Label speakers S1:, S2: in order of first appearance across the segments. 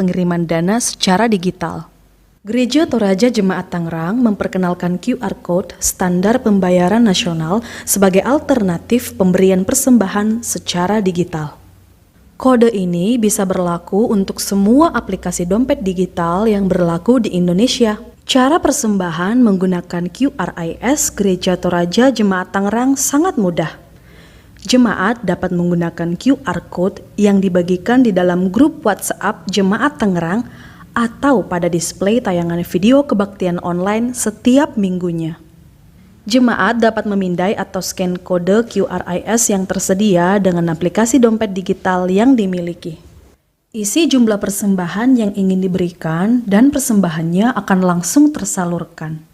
S1: pengiriman dana secara digital. Gereja Toraja Jemaat Tangerang memperkenalkan QR Code standar pembayaran nasional sebagai alternatif pemberian persembahan secara digital. Kode ini bisa berlaku untuk semua aplikasi dompet digital yang berlaku di Indonesia. Cara persembahan menggunakan QRIS Gereja Toraja Jemaat Tangerang sangat mudah. Jemaat dapat menggunakan QR Code yang dibagikan di dalam grup WhatsApp Jemaat Tangerang atau pada display tayangan video kebaktian online setiap minggunya. Jemaat dapat memindai atau scan kode QRIS yang tersedia dengan aplikasi dompet digital yang dimiliki. Isi jumlah persembahan yang ingin diberikan dan persembahannya akan langsung tersalurkan.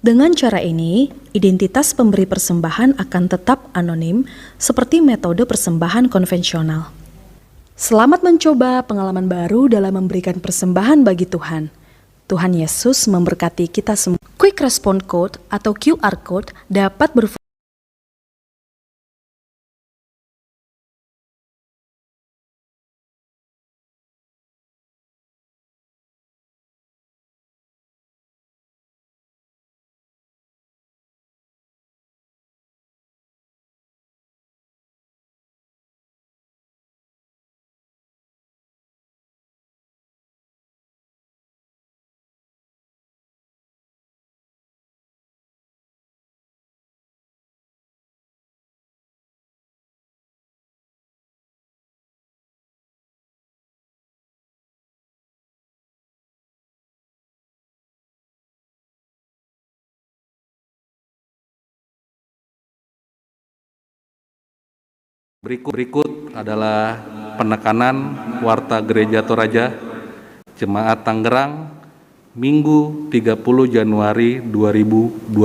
S1: Dengan cara ini, identitas pemberi persembahan akan tetap anonim seperti metode persembahan konvensional. Selamat mencoba pengalaman baru dalam memberikan persembahan bagi Tuhan. Tuhan Yesus memberkati kita semua. Quick Response Code atau QR Code dapat berfungsi
S2: Berikut adalah penekanan Warta Gereja Toraja Jemaat Tangerang Minggu 30 Januari 2022.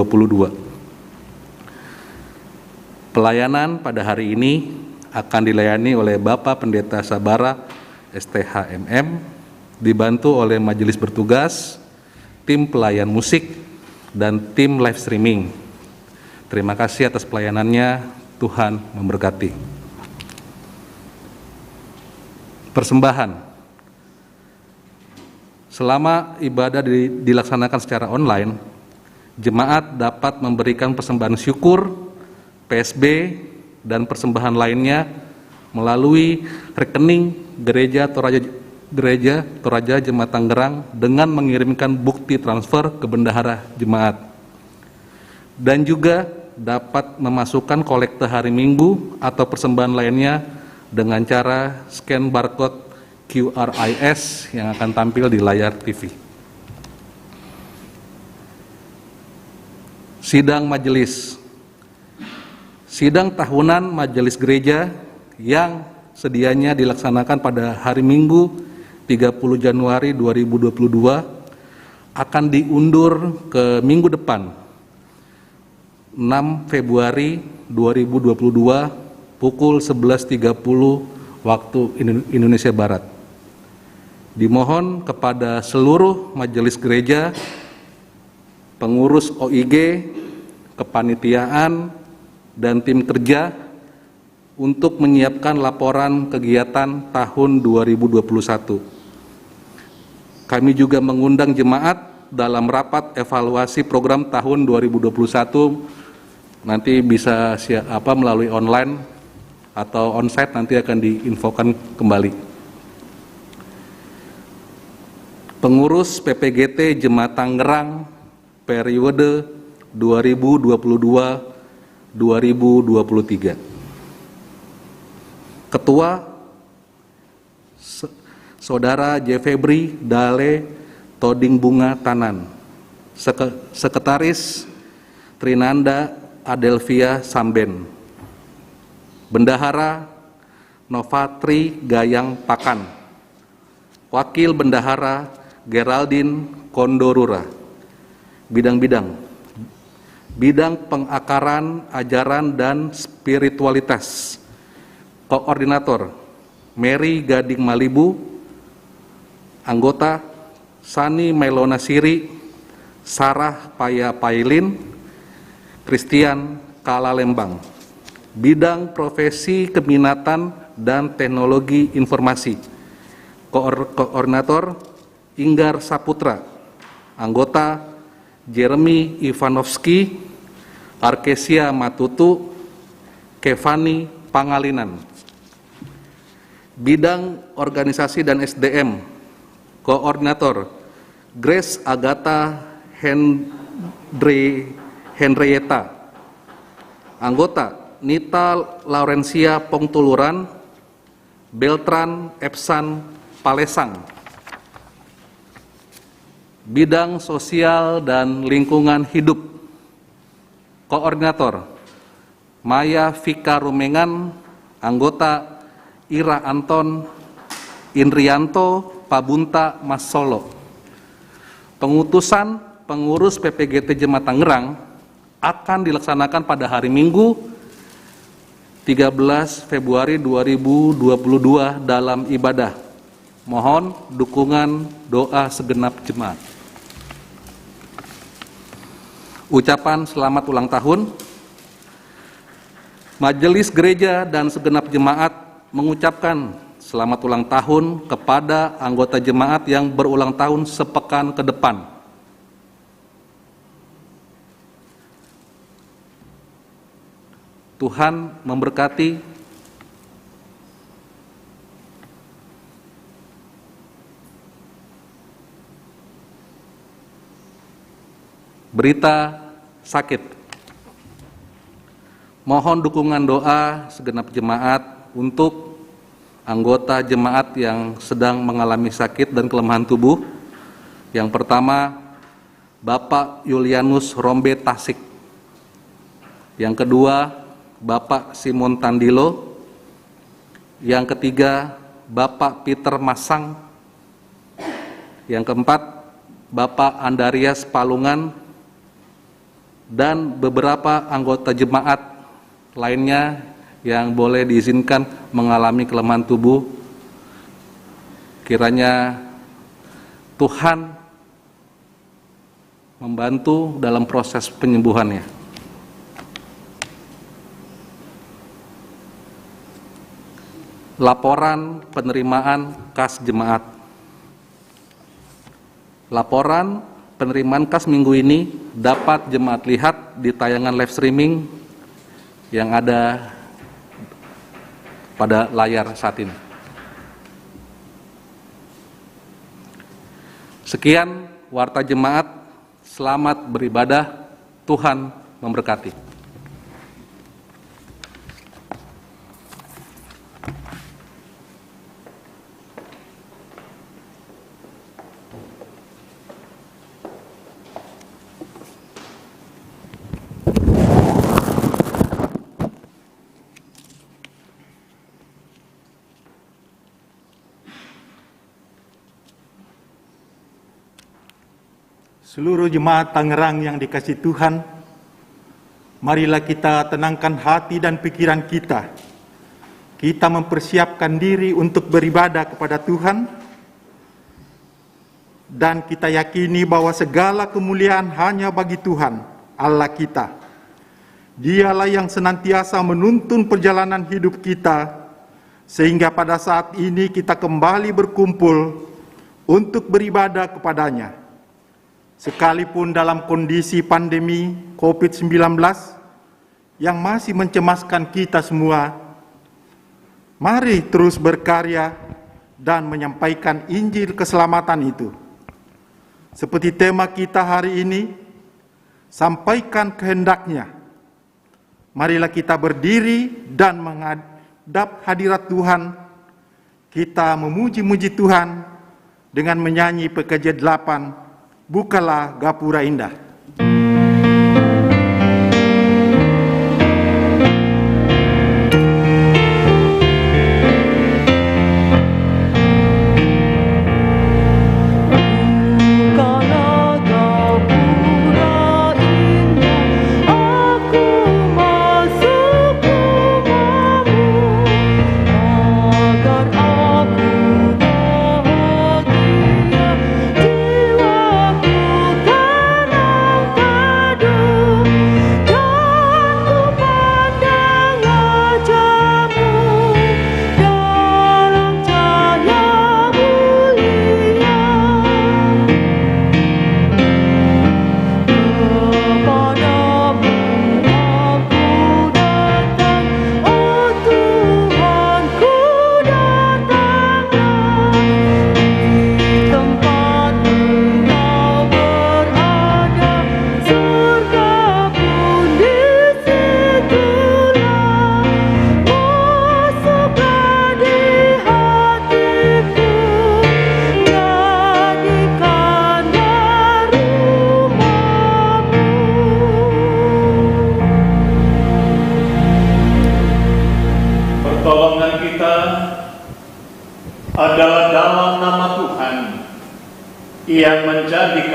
S2: Pelayanan pada hari ini akan dilayani oleh Bapak Pendeta Sabara STHMM, dibantu oleh majelis bertugas, tim pelayan musik, dan tim live streaming. Terima kasih atas pelayanannya, Tuhan memberkati. Persembahan. Selama ibadah dilaksanakan secara online, jemaat dapat memberikan persembahan syukur, PSB, dan persembahan lainnya melalui rekening Gereja Toraja Jemaat Tangerang dengan mengirimkan bukti transfer ke bendahara jemaat. Dan juga dapat memasukkan kolekte hari Minggu atau persembahan lainnya dengan cara scan barcode QRIS yang akan tampil di layar TV. Sidang majelis. Sidang tahunan majelis gereja yang sedianya dilaksanakan pada hari Minggu 30 Januari 2022 akan diundur ke minggu depan 6 Februari 2022 pukul 11.30 waktu Indonesia Barat. Dimohon kepada seluruh majelis gereja, pengurus OIG, kepanitiaan, dan tim kerja untuk menyiapkan laporan kegiatan tahun 2021. Kami juga mengundang jemaat dalam rapat evaluasi program tahun 2021, nanti bisa melalui online atau onsite, nanti akan diinfokan kembali. Pengurus PPGT Jemaat Tangerang periode 2022-2023. Ketua Saudara J. Febri Dale Toding Bunga Tanan. Sekretaris Trinanda Adelvia Samben. Bendahara Novatri Gayang Pakan. Wakil Bendahara Geraldine Kondorura. Bidang-bidang. Bidang pengakaran, ajaran, dan spiritualitas. Koordinator Mary Gading Malibu. Anggota Sani Melona Siri, Sarah Paya Pailin, Christian Kala Lembang. Bidang profesi keminatan dan teknologi informasi, Koordinator Inggar Saputra. Anggota Jeremy Ivanovski, Arkesia Matutu, Kevani Pangalinan. Bidang Organisasi dan SDM, Koordinator Grace Agatha Henrietta. Anggota Nita Laurencia Pongtuluran, Beltran Epsan Palesang. Bidang Sosial dan Lingkungan Hidup, Koordinator Maya Vika Rumengan. Anggota Ira Anton Indrianto Pabunta Mas Solo. Pengutusan pengurus PPGT Jemaat Tangerang akan dilaksanakan pada hari Minggu 13 Februari 2022 dalam ibadah. Mohon dukungan doa segenap jemaat. Ucapan selamat ulang tahun. Majelis Gereja dan segenap jemaat mengucapkan selamat ulang tahun kepada anggota jemaat yang berulang tahun sepekan ke depan. Tuhan memberkati. Berita sakit. Mohon dukungan doa segenap jemaat untuk anggota jemaat yang sedang mengalami sakit dan kelemahan tubuh. Yang pertama, Bapak Yulianus Rombe Tasik. Yang kedua, Bapak Simon Tandilo. Yang ketiga, Bapak Peter Masang. Yang keempat, Bapak Andarias Palungan. Dan beberapa anggota jemaat lainnya yang boleh diizinkan mengalami kelemahan tubuh. Kiranya Tuhan membantu dalam proses penyembuhannya. Laporan penerimaan kas jemaat. Laporan penerimaan kas minggu ini dapat jemaat lihat di tayangan live streaming yang ada pada layar saat ini. Sekian warta jemaat, selamat beribadah, Tuhan memberkati.
S3: Seluruh jemaat Tangerang yang dikasihi Tuhan, marilah kita tenangkan hati dan pikiran kita. Kita mempersiapkan diri untuk beribadah kepada Tuhan, dan kita yakini bahwa segala kemuliaan hanya bagi Tuhan, Allah kita. Dialah yang senantiasa menuntun perjalanan hidup kita, sehingga pada saat ini kita kembali berkumpul untuk beribadah kepada-Nya. Sekalipun dalam kondisi pandemi COVID-19 yang masih mencemaskan kita semua, mari terus berkarya dan menyampaikan Injil keselamatan itu. Seperti tema kita hari ini, sampaikan kehendak-Nya. Marilah kita berdiri dan menghadap hadirat Tuhan. Kita memuji-muji Tuhan dengan menyanyi PKJ 8, Bukalah Gapura Indah.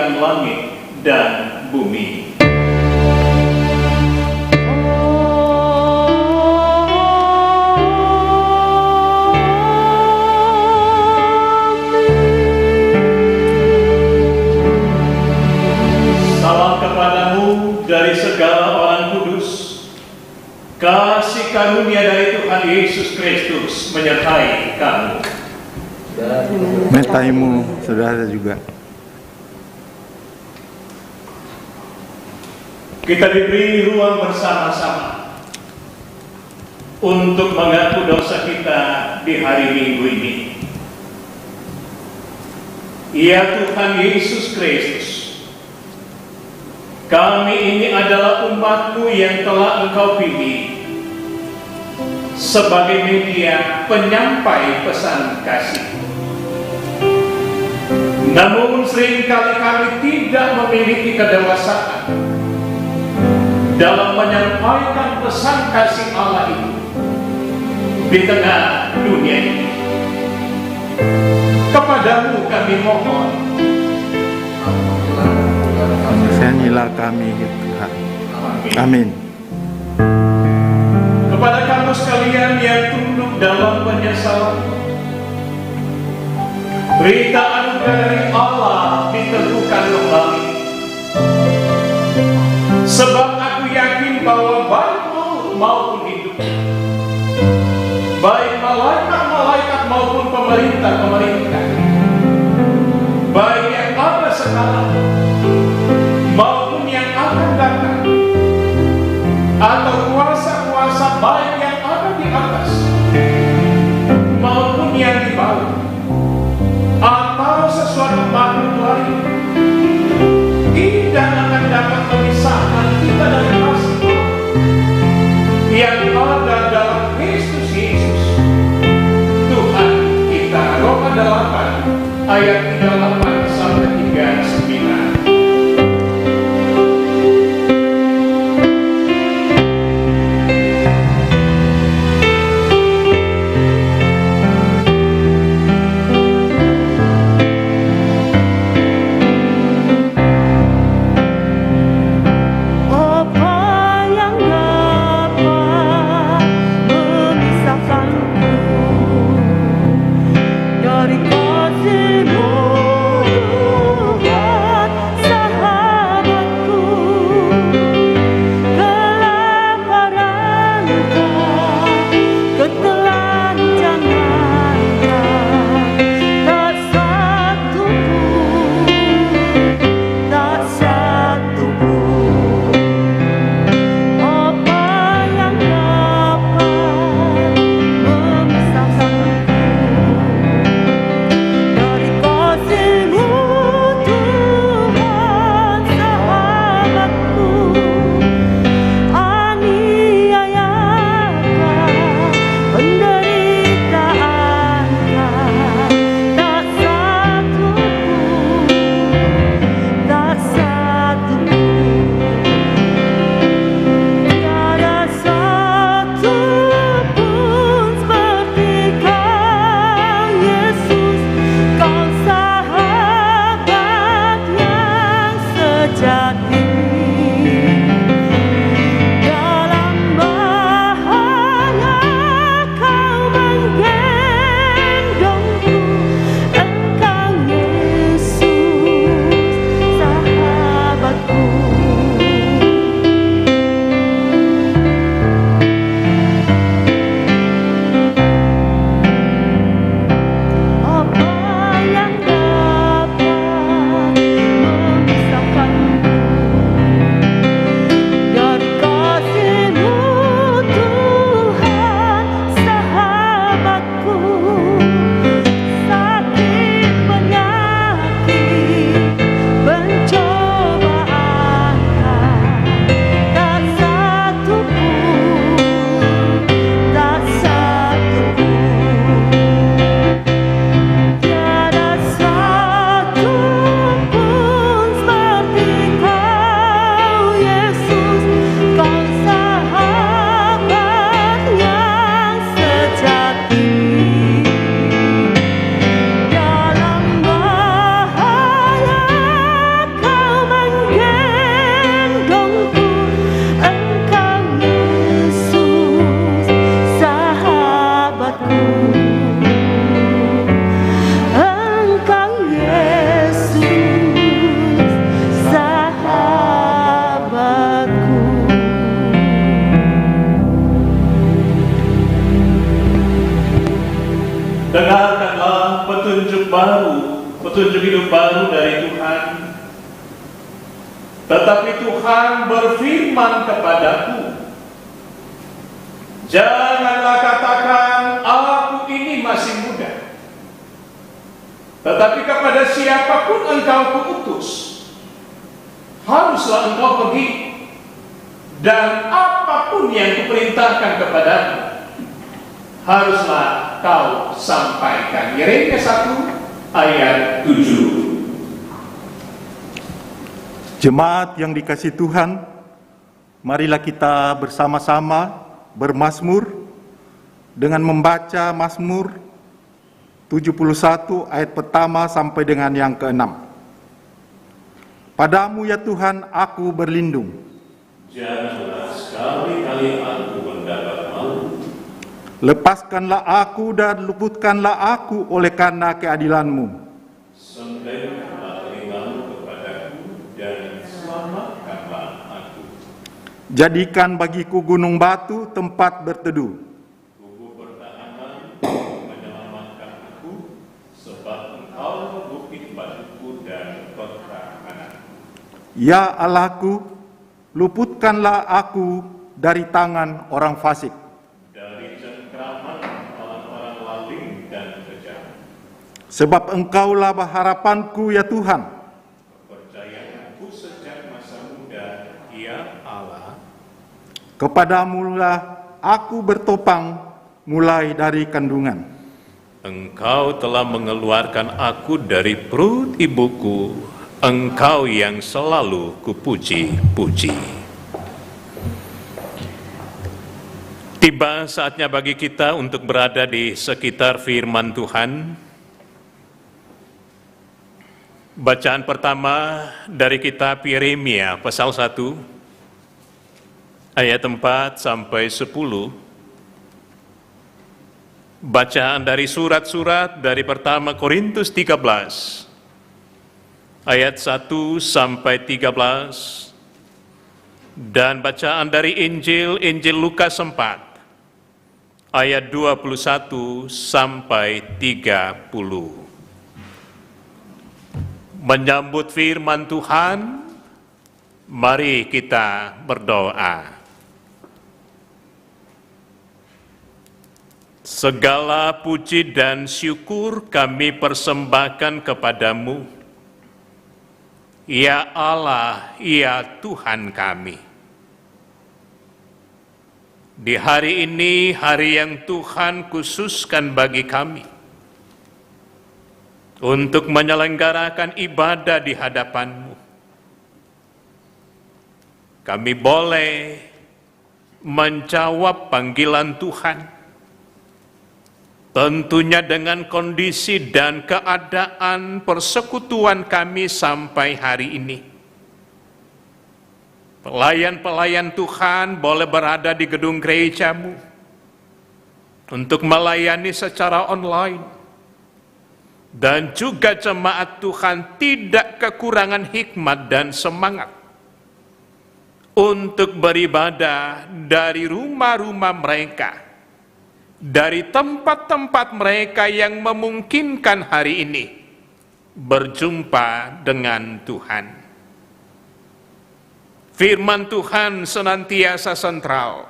S4: menciptakan langit dan bumi. Salam kepadamu dari segala orang kudus. Kasih karunia dari Tuhan Yesus Kristus menyertai kamu.
S3: Menyertaimu, saudara juga.
S4: Kita diberi ruang bersama-sama untuk mengaku dosa kita di hari Minggu ini. Ya Tuhan Yesus Kristus, kami ini adalah umat-Mu yang telah Engkau pilih sebagai media penyampai pesan kasih. Namun seringkali kami tidak memiliki kedewasaan dalam menyampaikan pesan kasih Allah itu di tengah dunia ini. Kepadamu kami mohon,
S3: Kasihanilah kami, Tuhan. Amin.
S4: Kepada kamu sekalian yang tunduk dalam penyesalan, berita anugerah dari Allah diteguhkan kembali. Sebab aku yakin bahwa baik maut maupun hidup, baik malaikat-malaikat maupun pemerintah-pemerintah, baik yang ada sekarang maupun yang akan datang, atau kuasa-kuasa baik yang ada di atas maupun yang di bawah, atau sesuatu makhluk lain, tidak akan dapat memisahkan kita dari kasih yang ada dalam Kristus Yesus Tuhan kita. Roma 8 ayat 38 sampai 39. petunjuk hidup baru dari Tuhan. Tetapi Tuhan berfirman kepadaku, janganlah katakan, aku ini masih muda. Tetapi kepada siapapun engkau kuutus, haruslah engkau pergi, dan apapun yang kuperintahkan kepadamu, haruslah kau sampaikan. Yeremia 1 ayat 7.
S3: Jemaat yang dikasihi Tuhan, marilah kita bersama-sama bermazmur dengan membaca Mazmur 71 ayat pertama sampai dengan yang ke-6. Padamu ya Tuhan aku berlindung.
S4: Janganlah sekali-kali aku mendapat malu.
S3: Lepaskanlah aku dan luputkanlah aku oleh karena keadilan-Mu.
S4: Sembelihkanlah telingamu kepadaku dan selamatkanlah aku.
S3: Jadikan bagiku gunung batu tempat berteduh.
S4: Tubuh pertahanan menyelamatkan aku, sebab engkau bukit batuku dan pertahanan.
S3: Ya Allahku, luputkanlah aku dari tangan orang fasik.
S4: Dari cengkraman orang-orang lalim dan kejam.
S3: Sebab Engkaulah harapanku ya Tuhan.
S4: Kepercayaanku sejak masa muda, ya Allah.
S3: Kepadamulah aku bertopang mulai dari kandungan.
S4: Engkau telah mengeluarkan aku dari perut ibuku, Engkau yang selalu kupuji-puji. Tiba saatnya bagi kita untuk berada di sekitar firman Tuhan. Bacaan pertama dari kitab Yeremia pasal 1 ayat 4 sampai 10. Bacaan dari surat-surat dari pertama Korintus 13 ayat 1 sampai 13, dan bacaan dari Injil Lukas 4 ayat 21 sampai 30. Menyambut firman Tuhan, mari kita berdoa. Segala puji dan syukur kami persembahkan kepadamu, ya Allah, ya Tuhan kami. Di hari ini, hari yang Tuhan khususkan bagi kami untuk menyelenggarakan ibadah di hadapan-Mu. Kami boleh menjawab panggilan Tuhan, tentunya dengan kondisi dan keadaan persekutuan kami sampai hari ini. Pelayan-pelayan Tuhan boleh berada di gedung gereja-Mu untuk melayani secara online. Dan juga jemaat Tuhan tidak kekurangan hikmat dan semangat untuk beribadah dari rumah-rumah mereka, dari tempat-tempat mereka yang memungkinkan hari ini berjumpa dengan Tuhan. Firman Tuhan senantiasa sentral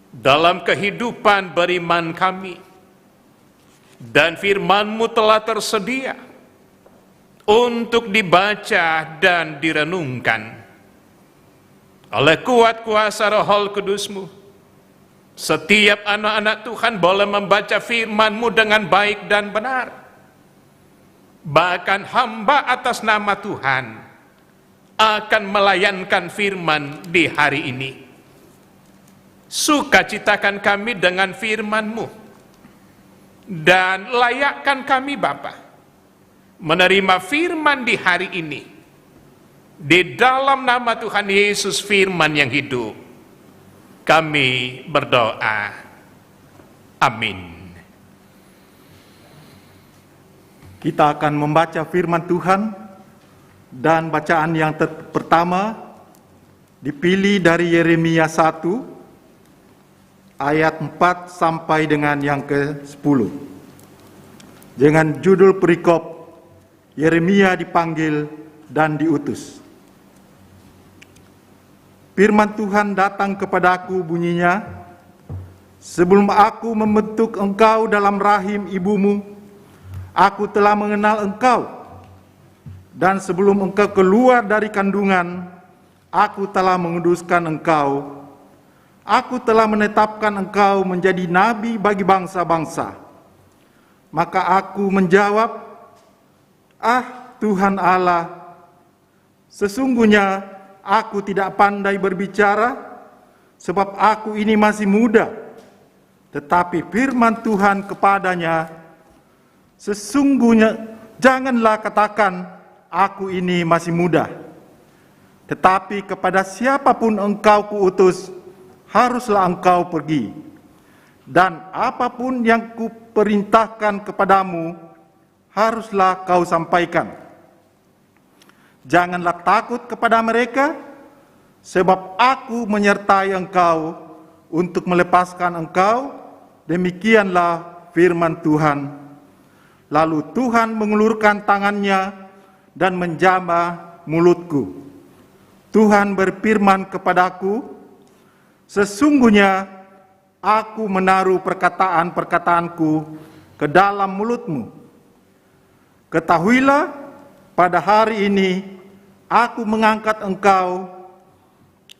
S4: dalam kehidupan beriman kami, dan firman-Mu telah tersedia untuk dibaca dan direnungkan. Oleh kuat kuasa Roh Kudus-Mu, setiap anak-anak Tuhan boleh membaca firman-Mu dengan baik dan benar. Bahkan hamba atas nama Tuhan akan melayankan firman di hari ini. Sukacitakan kami dengan firman-Mu, dan layakkan kami Bapa menerima firman di hari ini. Di dalam nama Tuhan Yesus, firman yang hidup, kami berdoa. Amin.
S3: Kita akan membaca firman Tuhan, dan bacaan yang pertama dipilih dari Yeremia 1 ayat 4 sampai dengan yang ke-10. Dengan judul perikop Yeremia dipanggil dan diutus. Firman Tuhan datang kepadaku bunyinya, sebelum aku membentuk engkau dalam rahim ibumu, aku telah mengenal engkau. Dan sebelum engkau keluar dari kandungan, aku telah menguduskan engkau. Aku telah menetapkan engkau menjadi nabi bagi bangsa-bangsa. Maka aku menjawab, "Ah Tuhan Allah, sesungguhnya aku tidak pandai berbicara, sebab aku ini masih muda." Tetapi firman Tuhan kepadanya, "Sesungguhnya janganlah katakan, aku ini masih muda. Tetapi kepada siapapun engkau kuutus, haruslah engkau pergi. Dan apapun yang kuperintahkan kepadamu, haruslah kau sampaikan. Janganlah takut kepada mereka, sebab aku menyertai engkau untuk melepaskan engkau." Demikianlah firman Tuhan. Lalu Tuhan mengulurkan tangannya dan menjamah mulutku. Tuhan berfirman kepadaku, "Sesungguhnya aku menaruh perkataan-perkataanku ke dalam mulutmu. Ketahuilah, pada hari ini aku mengangkat engkau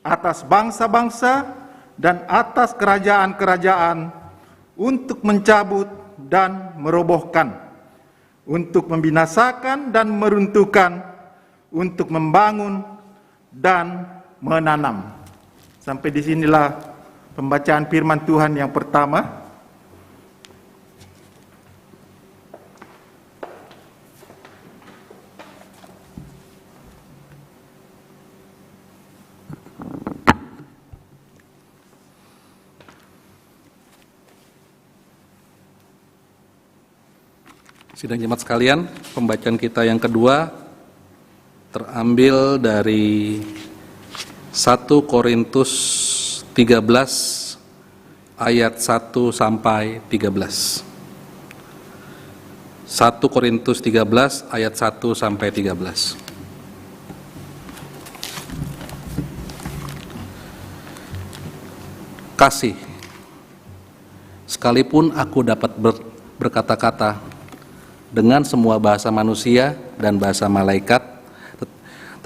S3: atas bangsa-bangsa dan atas kerajaan-kerajaan untuk mencabut dan merobohkan, untuk membinasakan dan meruntuhkan, untuk membangun dan menanam." Sampai disinilah pembacaan firman Tuhan yang pertama.
S2: Sidang jemaat sekalian, pembacaan kita yang kedua terambil dari 1 Korintus 13 ayat 1 sampai 13. 1 Korintus 13 ayat 1 sampai 13. Kasih. Sekalipun aku dapat berkata-kata dengan semua bahasa manusia dan bahasa malaikat,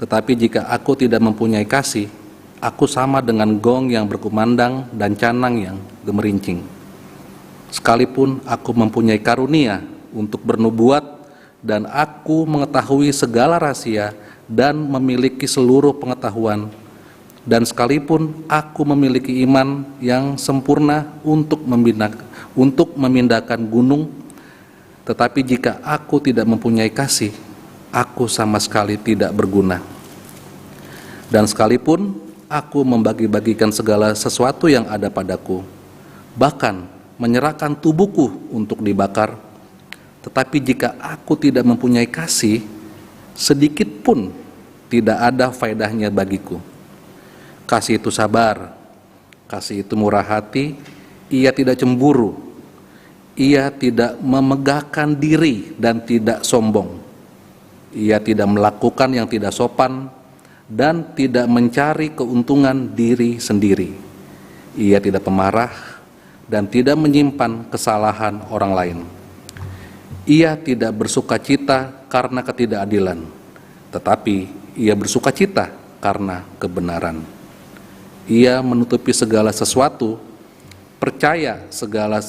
S2: tetapi jika aku tidak mempunyai kasih, aku sama dengan gong yang berkumandang dan canang yang gemerincing. Sekalipun aku mempunyai karunia untuk bernubuat dan aku mengetahui segala rahasia dan memiliki seluruh pengetahuan, dan sekalipun aku memiliki iman yang sempurna untuk memindahkan gunung, tetapi jika aku tidak mempunyai kasih, aku sama sekali tidak berguna. Dan sekalipun aku membagi-bagikan segala sesuatu yang ada padaku, bahkan menyerahkan tubuhku untuk dibakar, tetapi jika aku tidak mempunyai kasih, sedikit pun tidak ada faedahnya bagiku. Kasih itu sabar, kasih itu murah hati, ia tidak cemburu, ia tidak memegahkan diri dan tidak sombong. Ia tidak melakukan yang tidak sopan dan tidak mencari keuntungan diri sendiri. Ia tidak pemarah dan tidak menyimpan kesalahan orang lain. Ia tidak bersukacita karena ketidakadilan, tetapi ia bersukacita karena kebenaran. Ia menutupi segala sesuatu, percaya segala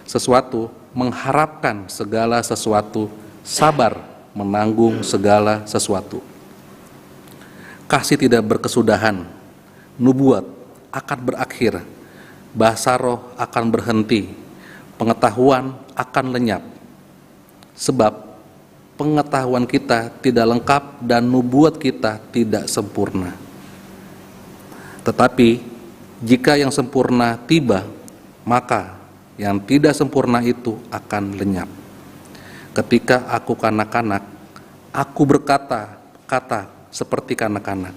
S2: sesuatu, mengharapkan segala sesuatu, sabar menanggung segala sesuatu. Kasih tidak berkesudahan, nubuat akan berakhir, bahasa roh akan berhenti, pengetahuan akan lenyap. Sebab pengetahuan kita tidak lengkap dan nubuat kita tidak sempurna. Tetapi jika yang sempurna tiba, maka yang tidak sempurna itu akan lenyap. Ketika aku kanak-kanak, aku berkata-kata seperti kanak-kanak.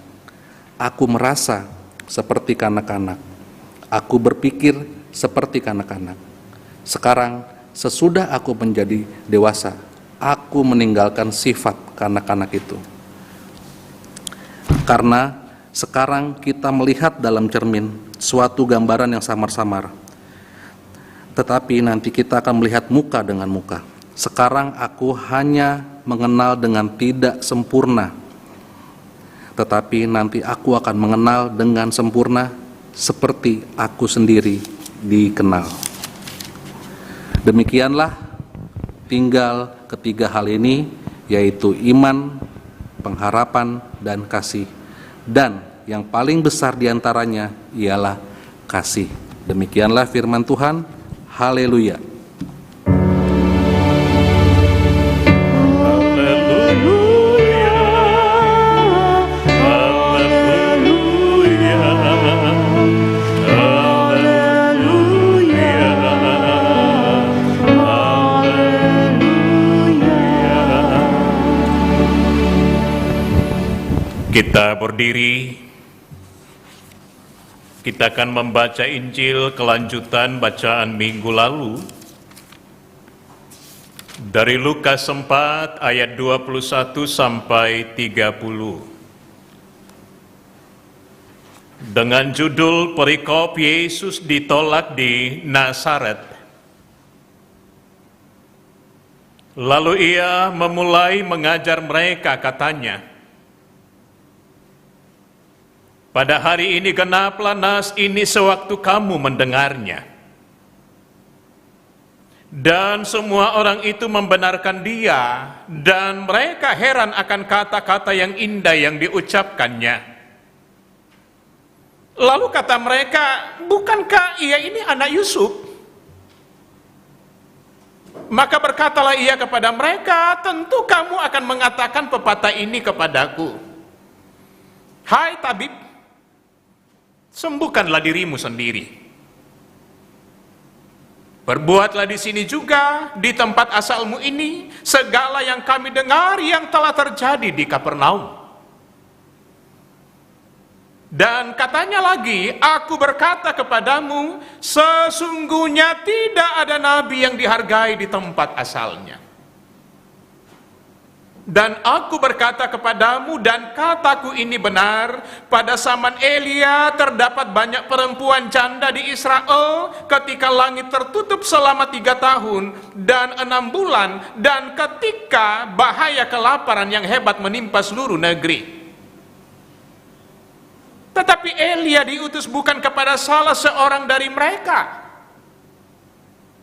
S2: Aku merasa seperti kanak-kanak. Aku berpikir seperti kanak-kanak. Sekarang sesudah aku menjadi dewasa, aku meninggalkan sifat kanak-kanak itu. Karena sekarang kita melihat dalam cermin suatu gambaran yang samar-samar, tetapi nanti kita akan melihat muka dengan muka. Sekarang aku hanya mengenal dengan tidak sempurna, tetapi nanti aku akan mengenal dengan sempurna seperti aku sendiri dikenal. Demikianlah tinggal ketiga hal ini, yaitu iman, pengharapan, dan kasih. Dan yang paling besar diantaranya ialah kasih. Demikianlah firman Tuhan. Haleluya.
S4: Kita berdiri, kita akan membaca Injil kelanjutan bacaan minggu lalu dari Lukas 4 ayat 21 sampai 30. Dengan judul perikop Yesus ditolak di Nazaret. Lalu ia memulai mengajar mereka, katanya, pada hari ini genaplah nas ini sewaktu kamu mendengarnya. Dan semua orang itu membenarkan dia, dan mereka heran akan kata-kata yang indah yang diucapkannya. Lalu kata mereka, bukankah ia ini anak Yusuf? Maka berkatalah ia kepada mereka, tentu kamu akan mengatakan pepatah ini kepadaku. Hai tabib, sembuhkanlah dirimu sendiri. Perbuatlah di sini juga, di tempat asalmu ini, segala yang kami dengar yang telah terjadi di Kapernaum. Dan katanya lagi, aku berkata kepadamu, sesungguhnya tidak ada nabi yang dihargai di tempat asalnya. Dan aku berkata kepadamu, dan kataku ini benar, pada zaman Elia terdapat banyak perempuan janda di Israel ketika langit tertutup selama 3 tahun dan 6 bulan, dan ketika bahaya kelaparan yang hebat menimpa seluruh negeri. Tetapi Elia diutus bukan kepada salah seorang dari mereka,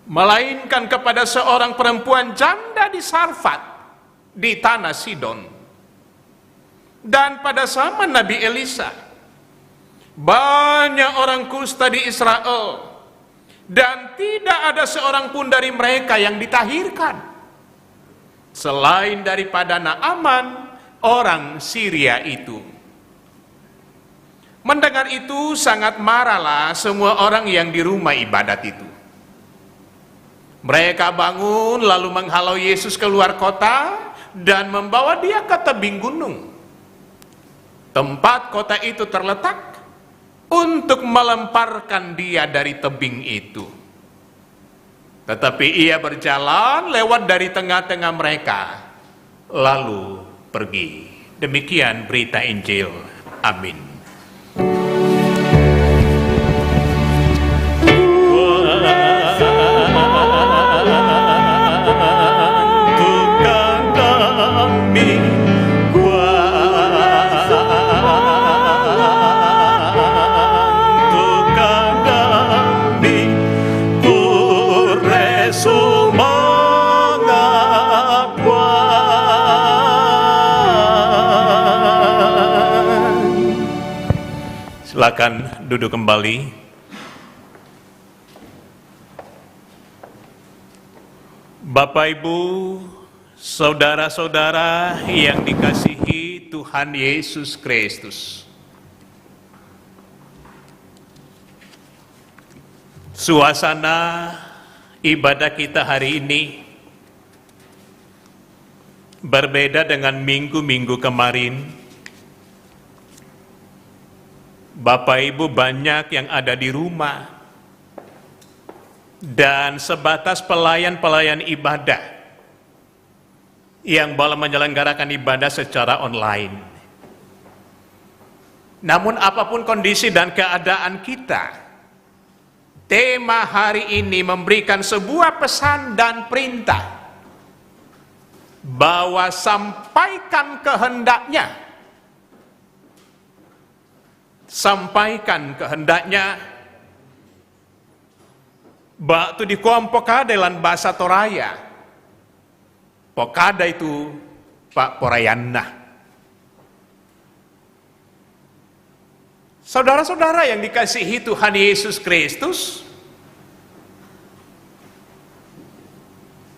S4: melainkan kepada seorang perempuan janda di Sarfat, di tanah Sidon. Dan pada zaman Nabi Elisa, banyak orang kusta di Israel, dan tidak ada seorang pun dari mereka yang ditahirkan, selain daripada Naaman, orang Syria itu. Mendengar itu sangat marahlah semua orang yang di rumah ibadat itu. Mereka bangun lalu menghalau Yesus keluar kota dan membawa dia ke tebing gunung, tempat kota itu terletak, untuk melemparkan dia dari tebing itu. Tetapi ia berjalan lewat dari tengah-tengah mereka, lalu pergi. Demikian berita Injil. Amin. Silakan duduk kembali. Bapak, Ibu, saudara-saudara yang dikasihi Tuhan Yesus Kristus. Suasana ibadah kita hari ini berbeda dengan minggu-minggu kemarin. Bapak Ibu banyak yang ada di rumah, dan sebatas pelayan-pelayan ibadah yang boleh menyelenggarakan ibadah secara online. Namun apapun kondisi dan keadaan kita, tema hari ini memberikan sebuah pesan dan perintah bahwa sampaikan kehendaknya. Sampaikan kehendaknya. Waktu di Pokada dalam bahasa Toraya. Pokada itu Pak Porayanna. Saudara-saudara yang dikasihi Tuhan Yesus Kristus,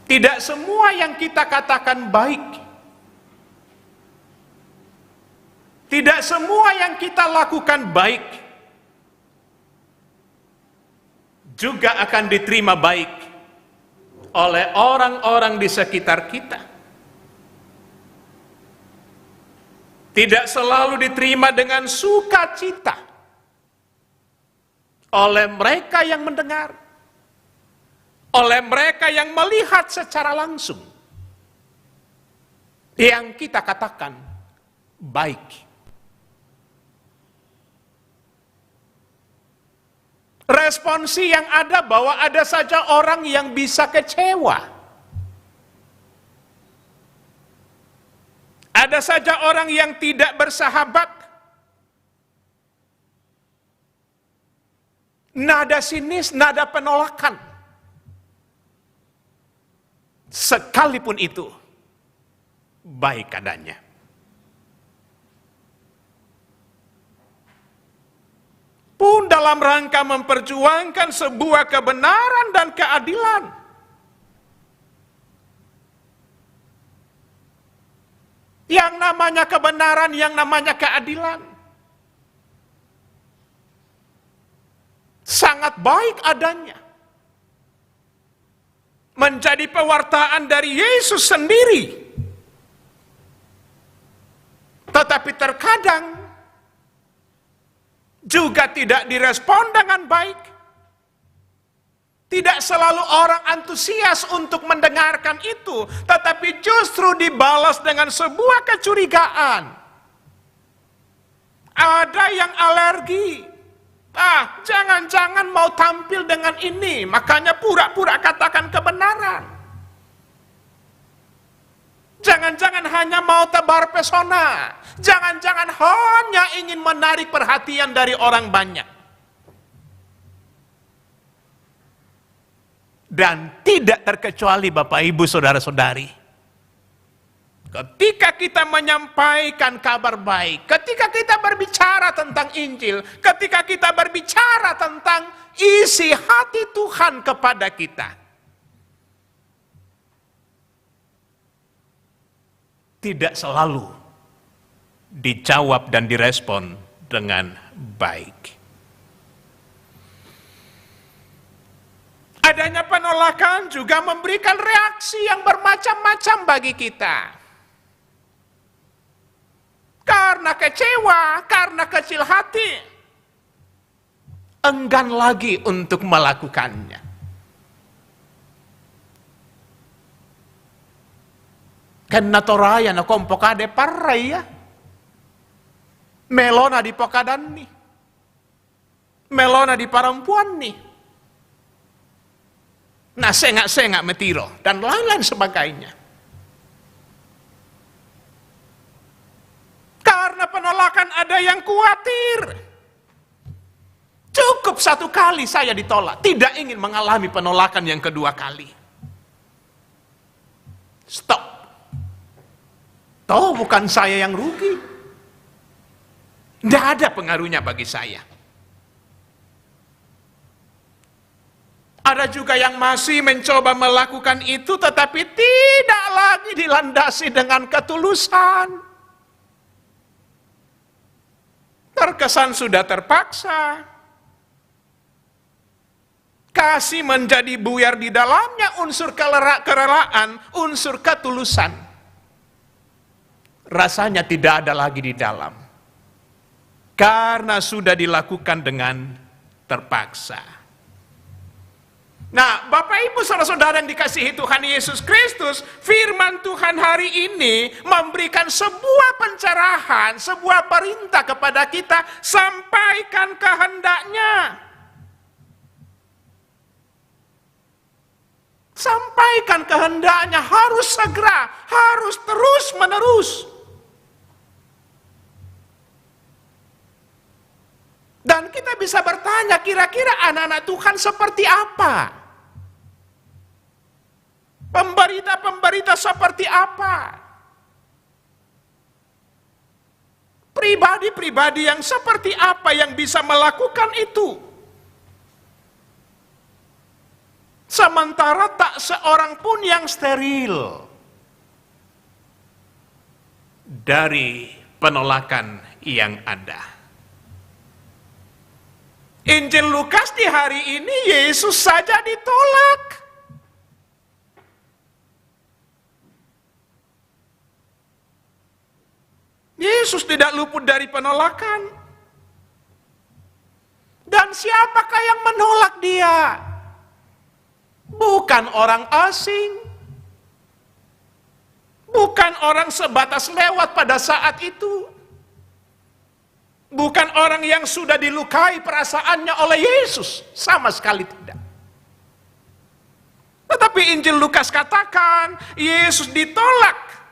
S4: tidak semua yang kita katakan baik, tidak semua yang kita lakukan baik, juga akan diterima baik oleh orang-orang di sekitar kita. Tidak selalu diterima dengan sukacita oleh mereka yang mendengar, oleh mereka yang melihat secara langsung yang kita katakan baik. Responsi yang ada bahwa ada saja orang yang bisa kecewa. Ada saja orang yang tidak bersahabat. Nada sinis, nada penolakan. Sekalipun itu baik adanya. Pun dalam rangka memperjuangkan sebuah kebenaran dan keadilan. Yang namanya kebenaran, yang namanya keadilan, sangat baik adanya. Menjadi pewartaan dari Yesus sendiri. Tetapi terkadang juga tidak direspon dengan baik. Tidak selalu orang antusias untuk mendengarkan itu, tetapi justru dibalas dengan sebuah kecurigaan. Ada yang alergi. Jangan-jangan mau tampil dengan ini, makanya pura-pura katakan kebenaran. Jangan-jangan hanya mau tebar pesona. Jangan-jangan hanya ingin menarik perhatian dari orang banyak. Dan tidak terkecuali Bapak Ibu Saudara-saudari. Ketika kita menyampaikan kabar baik, ketika kita berbicara tentang Injil, ketika kita berbicara tentang isi hati Tuhan kepada kita, tidak selalu dijawab dan direspon dengan baik. Adanya penolakan juga memberikan reaksi yang bermacam-macam bagi kita. Karena kecewa, karena kecil hati, enggan lagi untuk melakukannya. Karena toraya na kompokade paraya. Melona di pokadan nih. Melona di perempuan nih. Nah, sengak-sengak metiro dan lain-lain sebagainya. Karena penolakan ada yang khawatir. Cukup satu kali saya ditolak, tidak ingin mengalami penolakan yang kedua kali. Stop. Toh bukan saya yang rugi. Tidak ada pengaruhnya bagi saya. Ada juga yang masih mencoba melakukan itu tetapi tidak lagi dilandasi dengan ketulusan. Terkesan sudah terpaksa. Kasih menjadi buyar di dalamnya unsur kerelaan, unsur ketulusan. Rasanya tidak ada lagi di dalam. Karena sudah dilakukan dengan terpaksa. Nah, Bapak Ibu saudara-saudara yang dikasihi Tuhan Yesus Kristus, firman Tuhan hari ini memberikan sebuah pencerahan, sebuah perintah kepada kita, sampaikan kehendaknya. Sampaikan kehendaknya, harus segera, harus terus-menerus. Dan kita bisa bertanya, kira-kira anak-anak Tuhan seperti apa? Pemberita-pemberita seperti apa? Pribadi-pribadi yang seperti apa yang bisa melakukan itu? Sementara tak seorang pun yang steril dari penolakan yang ada. Injil Lukas di hari ini Yesus saja ditolak. Yesus tidak luput dari penolakan. Dan siapakah yang menolak dia? Bukan orang asing. Bukan orang sebatas lewat pada saat itu. Bukan orang yang sudah dilukai perasaannya oleh Yesus. Sama sekali tidak. Tetapi Injil Lukas katakan, Yesus ditolak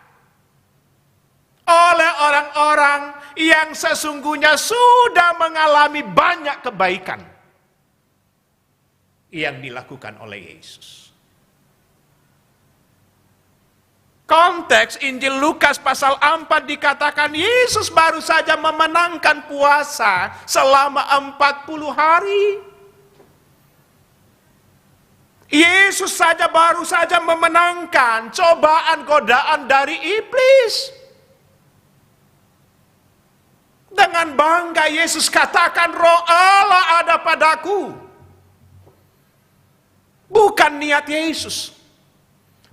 S4: oleh orang-orang yang sesungguhnya sudah mengalami banyak kebaikan yang dilakukan oleh Yesus. Konteks Injil Lukas pasal 4 dikatakan Yesus baru saja memenangkan puasa selama 40 hari. Yesus baru saja memenangkan cobaan godaan dari iblis. Dengan bangga Yesus katakan, Roh Allah ada padaku. Bukan niat Yesus,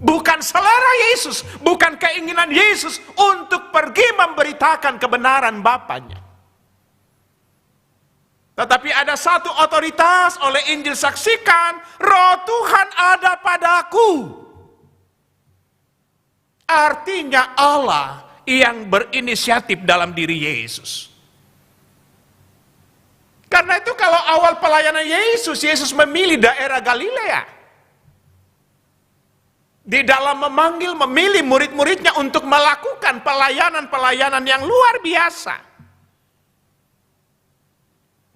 S4: bukan selera Yesus, bukan keinginan Yesus untuk pergi memberitakan kebenaran Bapanya. Tetapi ada satu otoritas oleh Injil saksikan, Roh Tuhan ada padaku. Artinya Allah yang berinisiatif dalam diri Yesus. Karena itu kalau awal pelayanan Yesus, Yesus memilih daerah Galilea. Di dalam memilih murid-muridnya untuk melakukan pelayanan-pelayanan yang luar biasa.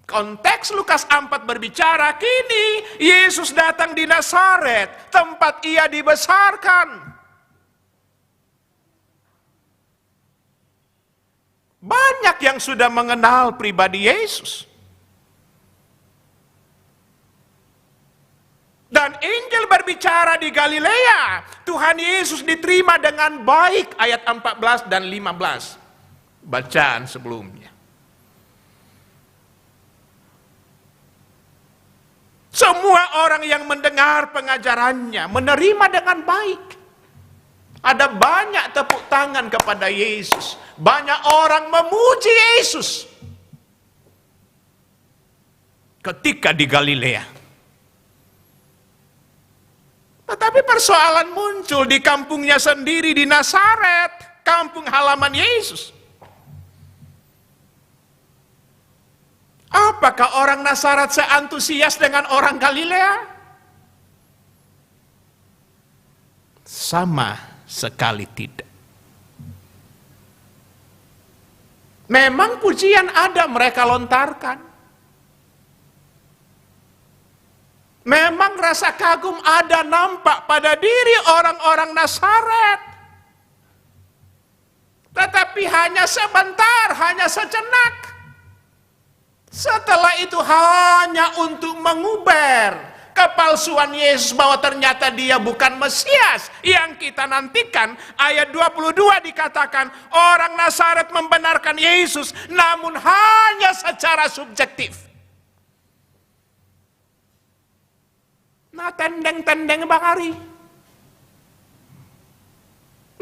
S4: Konteks Lukas 4 berbicara, kini Yesus datang di Nazaret, tempat ia dibesarkan. Banyak yang sudah mengenal pribadi Yesus. Dan Injil berbicara di Galilea, Tuhan Yesus diterima dengan baik, ayat 14 dan 15. Bacaan sebelumnya. Semua orang yang mendengar pengajarannya menerima dengan baik. Ada banyak tepuk tangan kepada Yesus. Banyak orang memuji Yesus ketika di Galilea. Tetapi persoalan muncul di kampungnya sendiri di Nazaret, kampung halaman Yesus. Apakah orang Nazaret seantusias dengan orang Galilea? Sama sekali tidak. Memang pujian ada mereka lontarkan. Memang rasa kagum ada nampak pada diri orang-orang Nazaret. Tetapi hanya sebentar, hanya sejenak. Setelah itu hanya untuk menguber kepalsuan Yesus bahwa ternyata dia bukan Mesias yang kita nantikan. Ayat 22 dikatakan orang Nazaret membenarkan Yesus namun hanya secara subjektif. Nah tendeng-tendeng Bang Ari.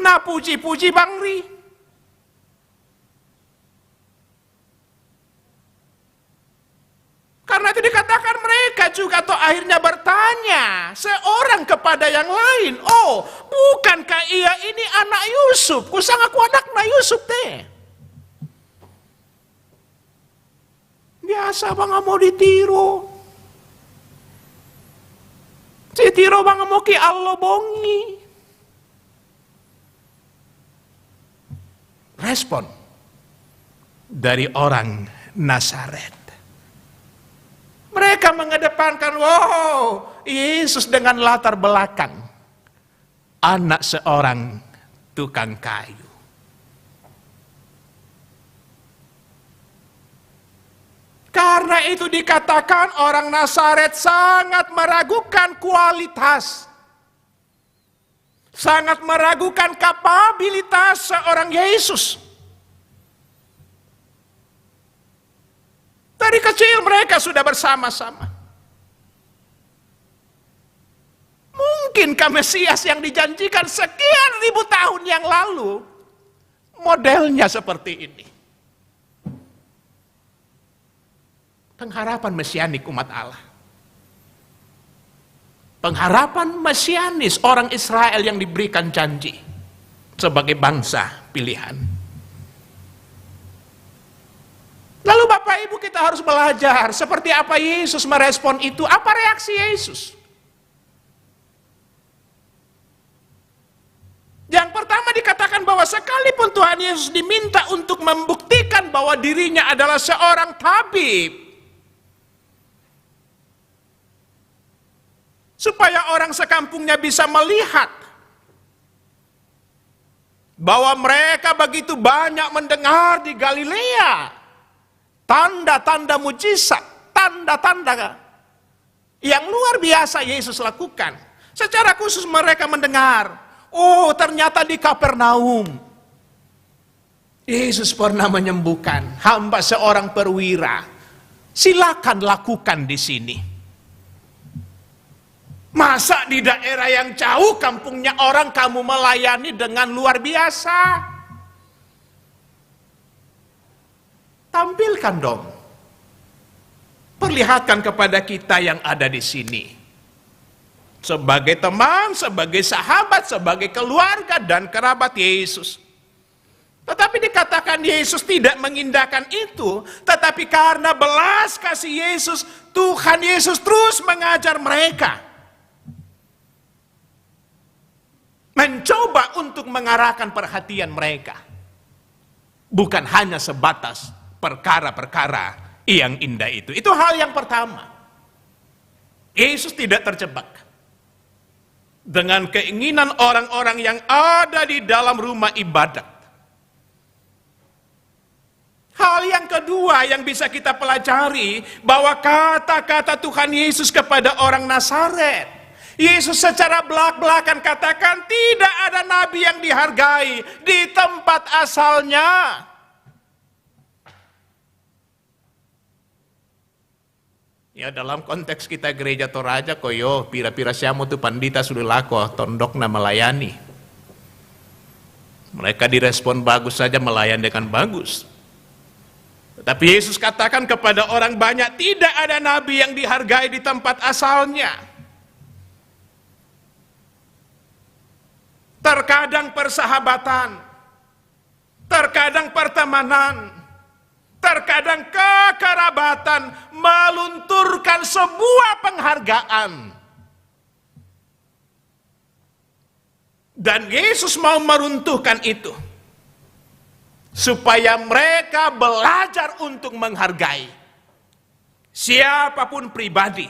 S4: Nah puji-puji Bang Ri. Karena itu dikatakan mereka mengacu atau akhirnya bertanya seorang kepada yang lain, oh bukankah ia ini anak Yusuf? Kusang aku anaknya Yusuf teh. Biasa bang mau ditiru. Si tiro bang mau ki Allah bongi. Respon dari orang Nazaret. Mereka mengedepankan, wow, Yesus dengan latar belakang anak seorang tukang kayu. Karena itu dikatakan orang Nazaret sangat meragukan kualitas, sangat meragukan kapabilitas seorang Yesus. Dari kecil mereka sudah bersama-sama. Mungkinkah Mesias yang dijanjikan sekian ribu tahun yang lalu modelnya seperti ini? Pengharapan mesianik umat Allah. Pengharapan mesianis orang Israel yang diberikan janji sebagai bangsa pilihan. Lalu Bapak Ibu kita harus belajar seperti apa Yesus merespon itu, apa reaksi Yesus. Yang pertama dikatakan bahwa sekalipun Tuhan Yesus diminta untuk membuktikan bahwa dirinya adalah seorang tabib, supaya orang sekampungnya bisa melihat bahwa mereka begitu banyak mendengar di Galilea tanda-tanda mujizat, tanda-tanda yang luar biasa Yesus lakukan. Secara khusus mereka mendengar, oh ternyata di Kapernaum Yesus pernah menyembuhkan hamba seorang perwira. Silakan lakukan di sini. Masa di daerah yang jauh kampungnya orang kamu melayani dengan luar biasa? Tampilkan dong. Perlihatkan kepada kita yang ada di sini. Sebagai teman, sebagai sahabat, sebagai keluarga dan kerabat Yesus. Tetapi dikatakan Yesus tidak mengindahkan itu. Tetapi karena belas kasih Yesus, Tuhan Yesus terus mengajar mereka. Mencoba untuk mengarahkan perhatian mereka. Bukan hanya sebatas perkara-perkara yang indah itu. Itu hal yang pertama. Yesus tidak terjebak dengan keinginan orang-orang yang ada di dalam rumah ibadat. Hal yang kedua yang bisa kita pelajari, bahwa kata-kata Tuhan Yesus kepada orang Nazaret, Yesus secara belak-belakan katakan tidak ada nabi yang dihargai di tempat asalnya. Ya dalam konteks kita gereja Toraja koyo pira-pira siamo tu pandita sudah lako tondokna melayani. Mereka direspon bagus saja, melayan dengan bagus. Tetapi Yesus katakan kepada orang banyak, tidak ada nabi yang dihargai di tempat asalnya. Terkadang persahabatan, terkadang pertemanan, terkadang kekerabatan melunturkan sebuah penghargaan. Dan Yesus mau meruntuhkan itu. Supaya mereka belajar untuk menghargai siapapun pribadi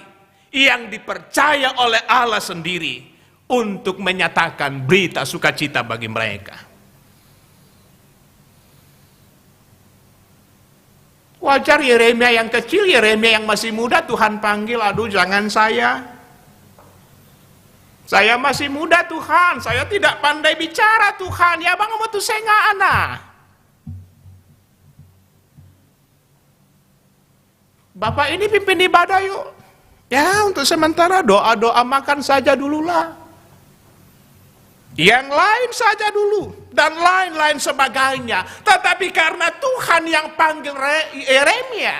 S4: yang dipercaya oleh Allah sendiri untuk menyatakan berita sukacita bagi mereka. Wajar Yeremia yang kecil, Yeremia yang masih muda, Tuhan panggil, aduh jangan saya masih muda Tuhan, saya tidak pandai bicara Tuhan, ya bang mau tuh saya nggak anak. Bapak ini pimpin ibadah yuk, ya untuk sementara doa-doa makan saja dululah. Yang lain saja dulu, dan lain-lain sebagainya. Tetapi karena Tuhan yang panggil Yeremia,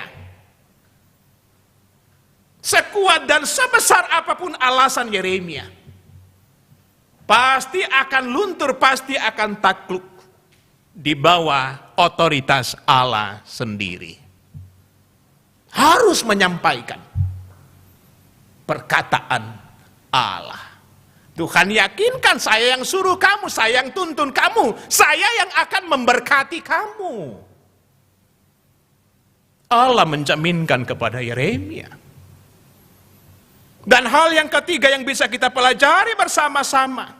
S4: sekuat dan sebesar apapun alasan Yeremia, pasti akan luntur, pasti akan takluk di bawah otoritas Allah sendiri. Harus menyampaikan perkataan Allah. Tuhan yakinkan, saya yang suruh kamu, saya yang tuntun kamu, saya yang akan memberkati kamu. Allah menjaminkan kepada Yeremia. Dan hal yang ketiga yang bisa kita pelajari bersama-sama,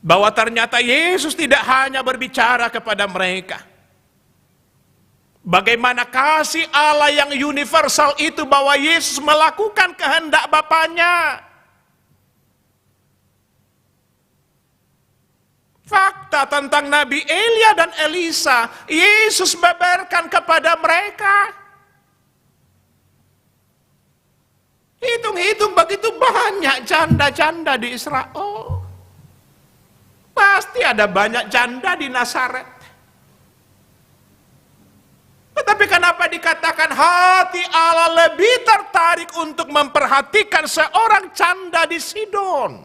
S4: bahwa ternyata Yesus tidak hanya berbicara kepada mereka. Bagaimana kasih Allah yang universal itu, bahwa Yesus melakukan kehendak Bapanya. Fakta tentang Nabi Elia dan Elisa, Yesus beberkan kepada mereka. Hitung-hitung begitu banyak janda-janda di Israel. Pasti ada banyak janda di Nazaret. Tetapi kenapa dikatakan hati Allah lebih tertarik untuk memperhatikan seorang janda di Sidon?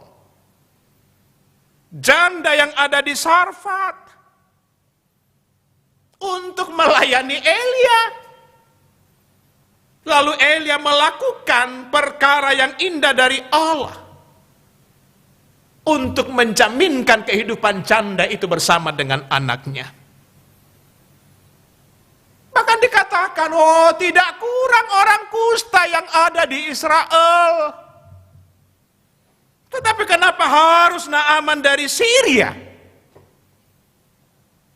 S4: Janda yang ada di Sarfat. Untuk melayani Elia. Lalu Elia melakukan perkara yang indah dari Allah. Untuk menjaminkan kehidupan janda itu bersama dengan anaknya. Bahkan dikatakan, oh tidak kurang orang kusta yang ada di Israel. Tetapi kenapa harus Naaman dari Syria?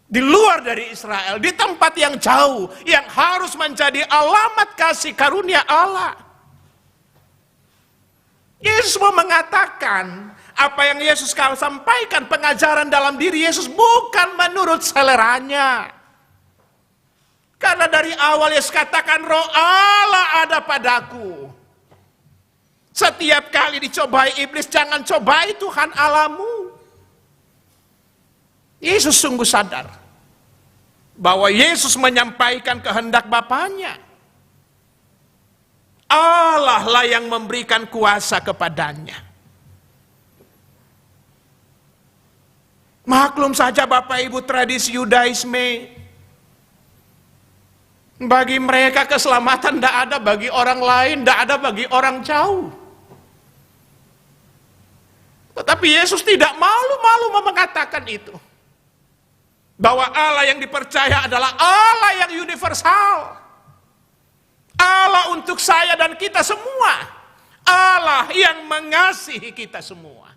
S4: Di luar dari Israel, di tempat yang jauh, yang harus menjadi alamat kasih karunia Allah. Yesus mau mengatakan, apa yang Yesus sampaikan, pengajaran dalam diri Yesus bukan menurut seleranya. Karena dari awal Yesus katakan, Roh Allah ada padaku. Setiap kali dicobai iblis, jangan cobai Tuhan Allahmu. Yesus sungguh sadar bahwa Yesus menyampaikan kehendak Bapanya. Allah lah yang memberikan kuasa kepadanya. Maklum saja Bapak Ibu, tradisi Yudaisme, bagi mereka keselamatan tidak ada bagi orang lain, tidak ada bagi orang jauh. Tetapi Yesus tidak malu-malu mengatakan itu. Bahwa Allah yang dipercaya adalah Allah yang universal. Allah untuk saya dan kita semua. Allah yang mengasihi kita semua.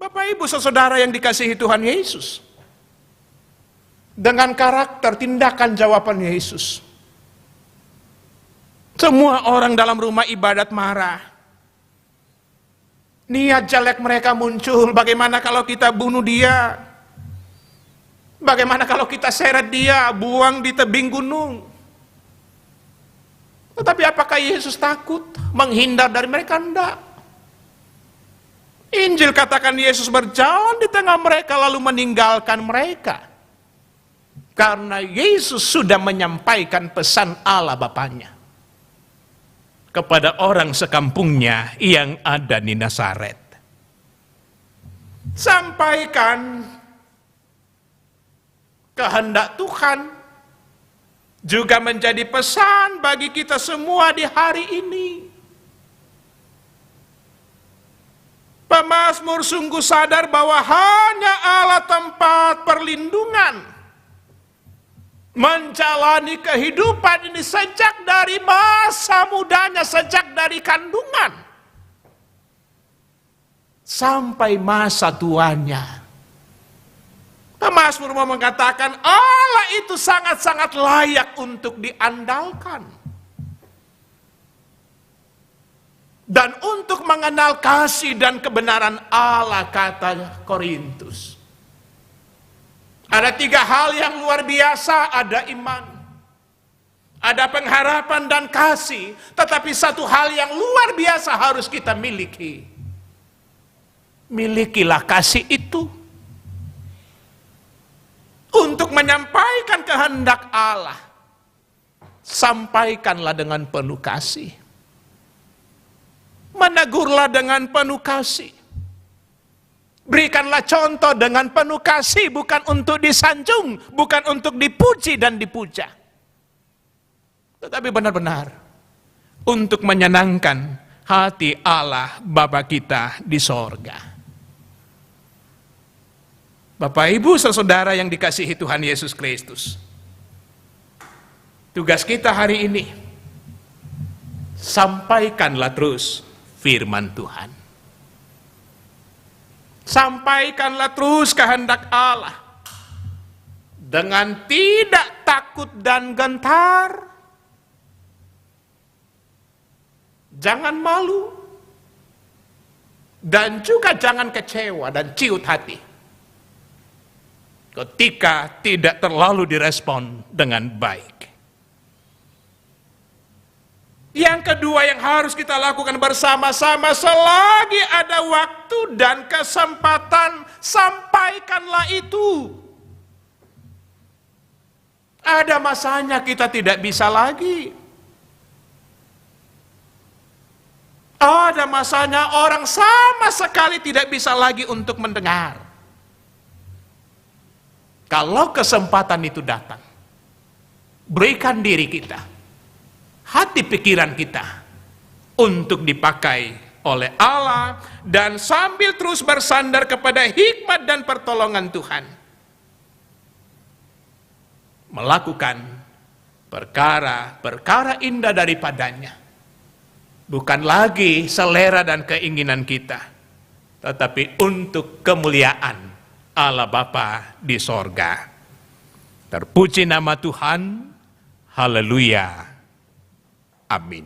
S4: Bapak Ibu saudara yang dikasihi Tuhan Yesus. Dengan karakter tindakan jawaban Yesus. Semua orang dalam rumah ibadat marah. Niat jelek mereka muncul. Bagaimana kalau kita bunuh dia? Bagaimana kalau kita seret dia, buang di tebing gunung? Tetapi apakah Yesus takut menghindar dari mereka? Enggak. Injil katakan Yesus berjalan di tengah mereka lalu meninggalkan mereka. Karena Yesus sudah menyampaikan pesan Allah Bapanya kepada orang sekampungnya yang ada di Nazaret. Sampaikan kehendak Tuhan juga menjadi pesan bagi kita semua di hari ini. Pemazmur sungguh sadar bahwa hanya Allah tempat perlindungan. Menjalani kehidupan ini sejak dari masa mudanya, sejak dari kandungan. Sampai masa tuanya. Pemazmur mau mengatakan Allah itu sangat-sangat layak untuk diandalkan. Dan untuk mengenal kasih dan kebenaran Allah, kata Korintus. Ada 3 hal yang luar biasa, ada iman, ada pengharapan dan kasih. Tetapi satu hal yang luar biasa harus kita miliki. Milikilah kasih itu. Untuk menyampaikan kehendak Allah, sampaikanlah dengan penuh kasih. Menegurlah dengan penuh kasih. Berikanlah contoh dengan penuh kasih, bukan untuk disanjung, bukan untuk dipuji dan dipuja, tetapi benar-benar untuk menyenangkan hati Allah Bapa kita di sorga. Bapak, Ibu, saudara yang dikasihi Tuhan Yesus Kristus, tugas kita hari ini, sampaikanlah terus firman Tuhan. Sampaikanlah terus kehendak Allah dengan tidak takut dan gentar. Jangan malu dan juga jangan kecewa dan ciut hati ketika tidak terlalu direspon dengan baik. Yang kedua yang harus kita lakukan bersama-sama, selagi ada waktu dan kesempatan, sampaikanlah itu. Ada masanya kita tidak bisa lagi. Ada masanya orang sama sekali tidak bisa lagi untuk mendengar. Kalau kesempatan itu datang, berikan diri kita, hati pikiran kita untuk dipakai oleh Allah dan sambil terus bersandar kepada hikmat dan pertolongan Tuhan, melakukan perkara-perkara indah daripadanya, bukan lagi selera dan keinginan kita, tetapi untuk kemuliaan Allah Bapa di sorga. Terpuji nama Tuhan. Haleluya. Amin.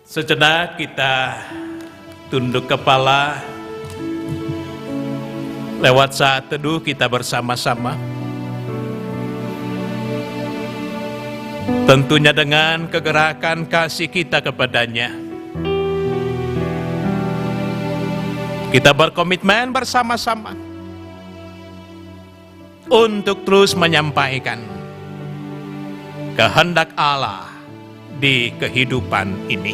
S4: Sejenak kita tunduk kepala. Lewat saat teduh kita bersama-sama. Tentunya dengan kegerakan kasih kita kepadanya. Kita berkomitmen bersama-sama untuk terus menyampaikan kehendak Allah di kehidupan ini.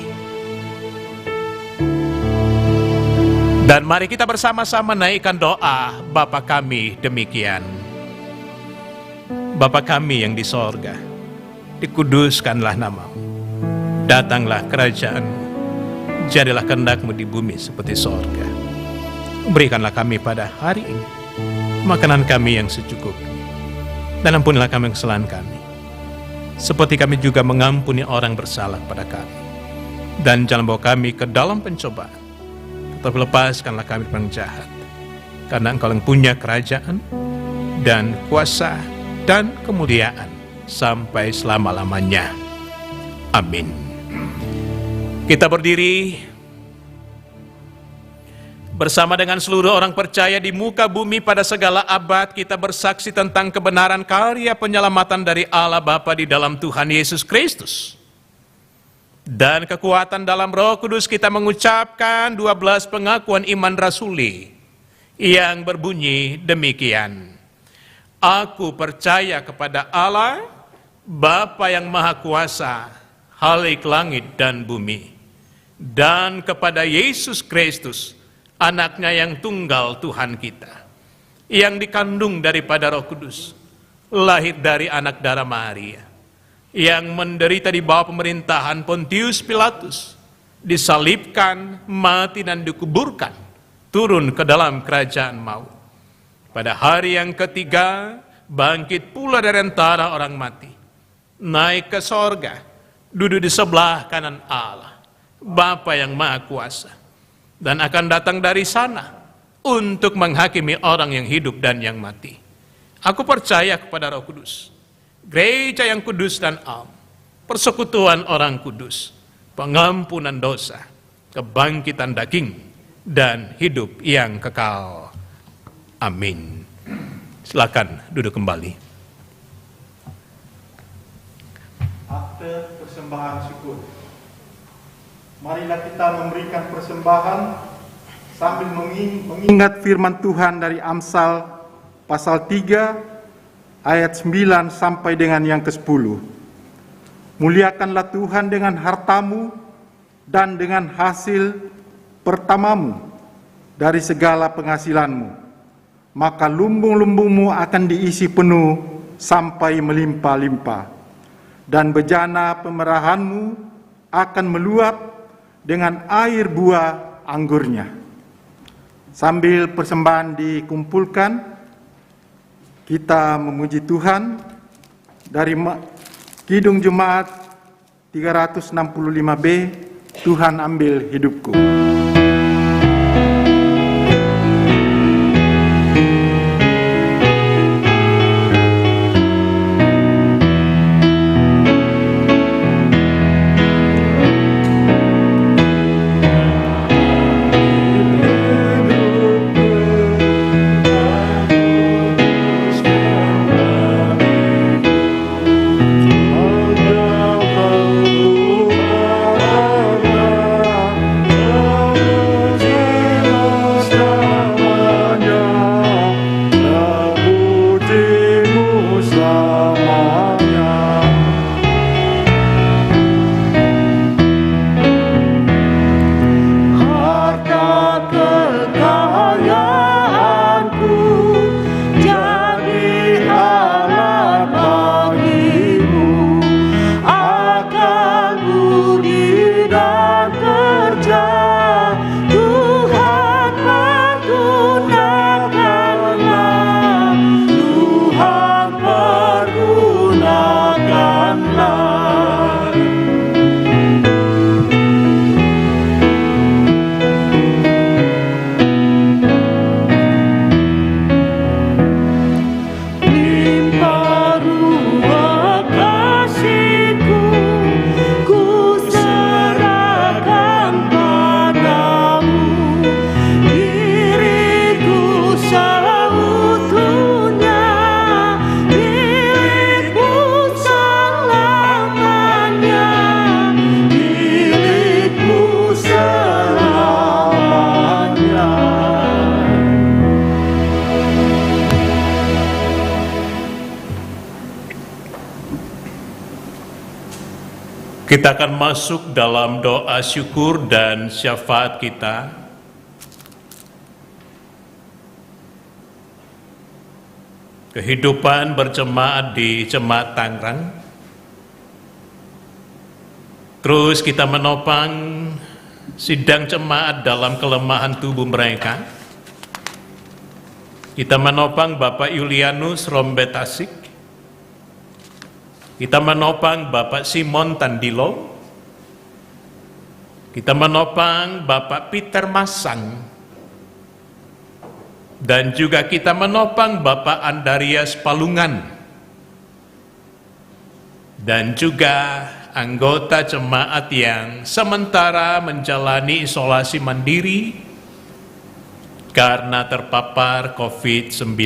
S4: Dan mari kita bersama-sama naikkan doa Bapa kami demikian. Bapa kami yang di sorga, dikuduskanlah namamu, datanglah kerajaanmu, jadilah kehendak-Mu di bumi seperti sorga. Berikanlah kami pada hari ini makanan kami yang secukupnya, dan ampunilah kami kesalahan kami, seperti kami juga mengampuni orang bersalah pada kami. Dan jangan bawa kami ke dalam pencobaan, tetapi lepaskanlah kami dari jahat, karena Engkau yang punya kerajaan, dan kuasa, dan kemuliaan, sampai selama-lamanya. Amin. Kita berdiri bersama dengan seluruh orang percaya di muka bumi pada segala abad. Kita bersaksi tentang kebenaran karya penyelamatan dari Allah Bapa di dalam Tuhan Yesus Kristus. Dan kekuatan dalam Roh Kudus kita mengucapkan 12 pengakuan iman rasuli yang berbunyi demikian. Aku percaya kepada Allah, Bapa yang Maha Kuasa, Khalik langit dan bumi, dan kepada Yesus Kristus, Anaknya yang tunggal Tuhan kita, yang dikandung daripada Roh Kudus, lahir dari anak darah Maria, yang menderita di bawah pemerintahan Pontius Pilatus, disalibkan, mati dan dikuburkan, turun ke dalam kerajaan maut. Pada hari yang ketiga, bangkit pula dari antara orang mati, naik ke sorga, duduk di sebelah kanan Allah, Bapa yang Maha Kuasa, dan akan datang dari sana untuk menghakimi orang yang hidup dan yang mati. Aku percaya kepada Roh Kudus, gereja yang kudus dan am, persekutuan orang kudus, pengampunan dosa, kebangkitan daging, dan hidup yang kekal. Amin. Silakan duduk kembali.
S3: Akte persembahan syukur. Marilah kita memberikan persembahan sambil mengingat firman Tuhan dari Amsal pasal 3 ayat 9 sampai dengan yang ke-10. Muliakanlah Tuhan dengan hartamu dan dengan hasil pertamamu dari segala penghasilanmu, maka lumbung-lumbungmu akan diisi penuh sampai melimpah-limpah, dan bejana pemerahanmu akan meluap dengan air buah anggurnya. Sambil persembahan dikumpulkan, kita memuji Tuhan dari Kidung Jemaat 365B, Tuhan ambil hidupku.
S4: Kita akan masuk dalam doa syukur dan syafaat kita. Kehidupan berjemaat di Jemaat Tangerang. Terus kita menopang sidang jemaat dalam kelemahan tubuh mereka. Kita menopang Bapak Yulianus Rombetasik. Kita menopang Bapak Simon Tandilo. Kita menopang Bapak Peter Masang. Dan juga kita menopang Bapak Andarias Palungan. Dan juga anggota jemaat yang sementara menjalani isolasi mandiri karena terpapar COVID-19.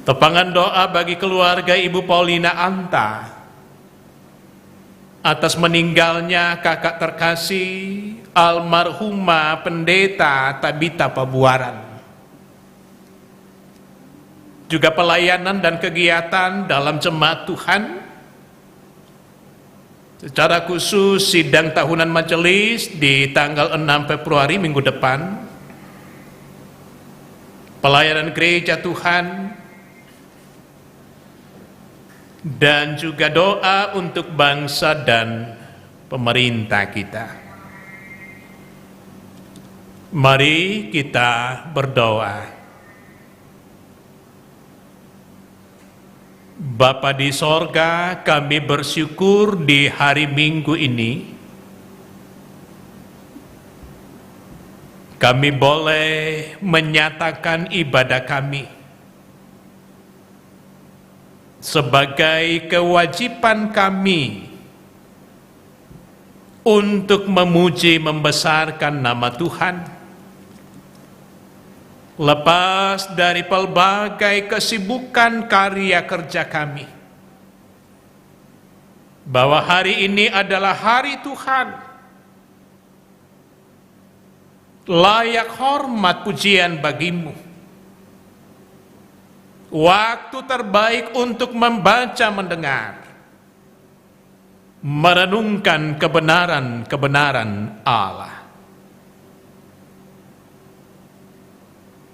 S4: Tepangan doa bagi keluarga Ibu Paulina Anta atas meninggalnya kakak terkasih almarhumah Pendeta Tabita Pabuaran. Juga pelayanan dan kegiatan dalam jemaat Tuhan. Secara khusus sidang tahunan majelis di tanggal 6 Februari minggu depan. Pelayanan gereja Tuhan. Dan juga doa untuk bangsa dan pemerintah kita. Mari kita berdoa. Bapa di sorga, kami bersyukur di hari Minggu ini kami boleh menyatakan ibadah kami sebagai kewajiban kami untuk memuji membesarkan nama Tuhan, lepas dari pelbagai kesibukan karya kerja kami, bahwa hari ini adalah hari Tuhan, layak hormat pujian bagimu. Waktu terbaik untuk membaca, mendengar, merenungkan kebenaran-kebenaran Allah.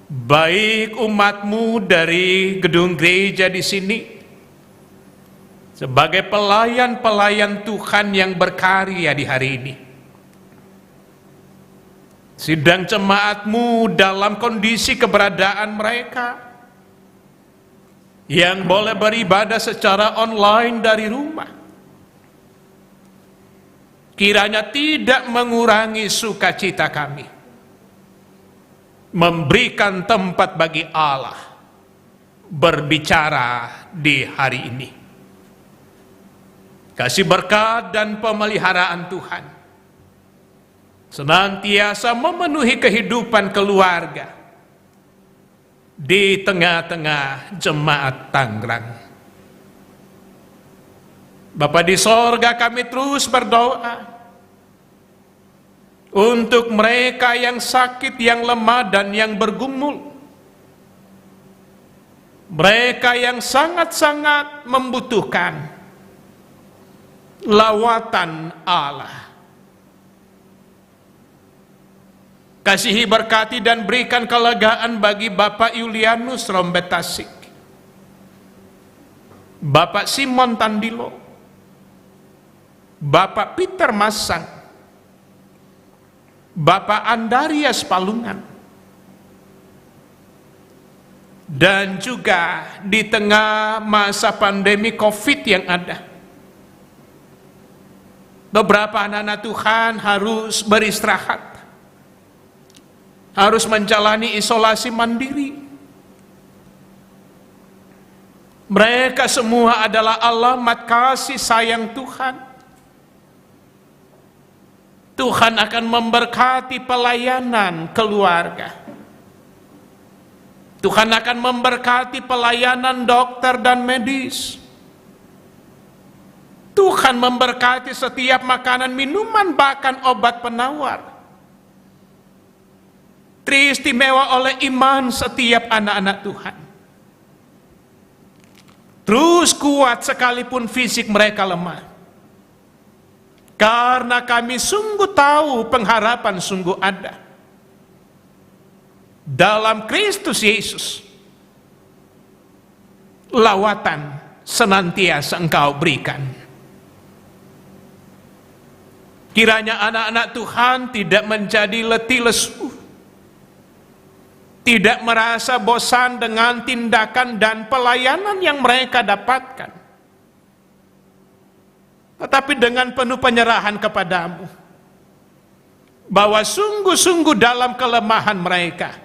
S4: Baik umatmu dari gedung gereja di sini, sebagai pelayan-pelayan Tuhan yang berkarya di hari ini, sidang jemaatmu dalam kondisi keberadaan mereka yang boleh beribadah secara online dari rumah, kiranya tidak mengurangi sukacita kami memberikan tempat bagi Allah berbicara di hari ini. Kasih berkat dan pemeliharaan Tuhan senantiasa memenuhi kehidupan keluarga di tengah-tengah jemaat Tangerang. Bapa di sorga, kami terus berdoa untuk mereka yang sakit, yang lemah, dan yang bergumul. Mereka yang sangat-sangat membutuhkan lawatan Allah. Kasihi, berkati, dan berikan kelegaan bagi Bapak Yulianus Rombet Tasik, Bapak Simon Tandilo, Bapak Peter Masang, Bapak Andarias Palungan, dan juga di tengah masa pandemi COVID yang ada, beberapa anak-anak Tuhan harus beristirahat, harus menjalani isolasi mandiri. Mereka semua adalah alamat kasih sayang Tuhan. Tuhan akan memberkati pelayanan keluarga. Tuhan akan memberkati pelayanan dokter dan medis. Tuhan memberkati setiap makanan, minuman, bahkan obat penawar. Teristimewa oleh iman setiap anak-anak Tuhan. Terus kuat sekalipun fisik mereka lemah. Karena kami sungguh tahu pengharapan sungguh ada. Dalam Kristus Yesus, lawatan senantiasa Engkau berikan. Kiranya anak-anak Tuhan tidak menjadi letih lesu, tidak merasa bosan dengan tindakan dan pelayanan yang mereka dapatkan, tetapi dengan penuh penyerahan kepadamu, bahwa sungguh-sungguh dalam kelemahan mereka,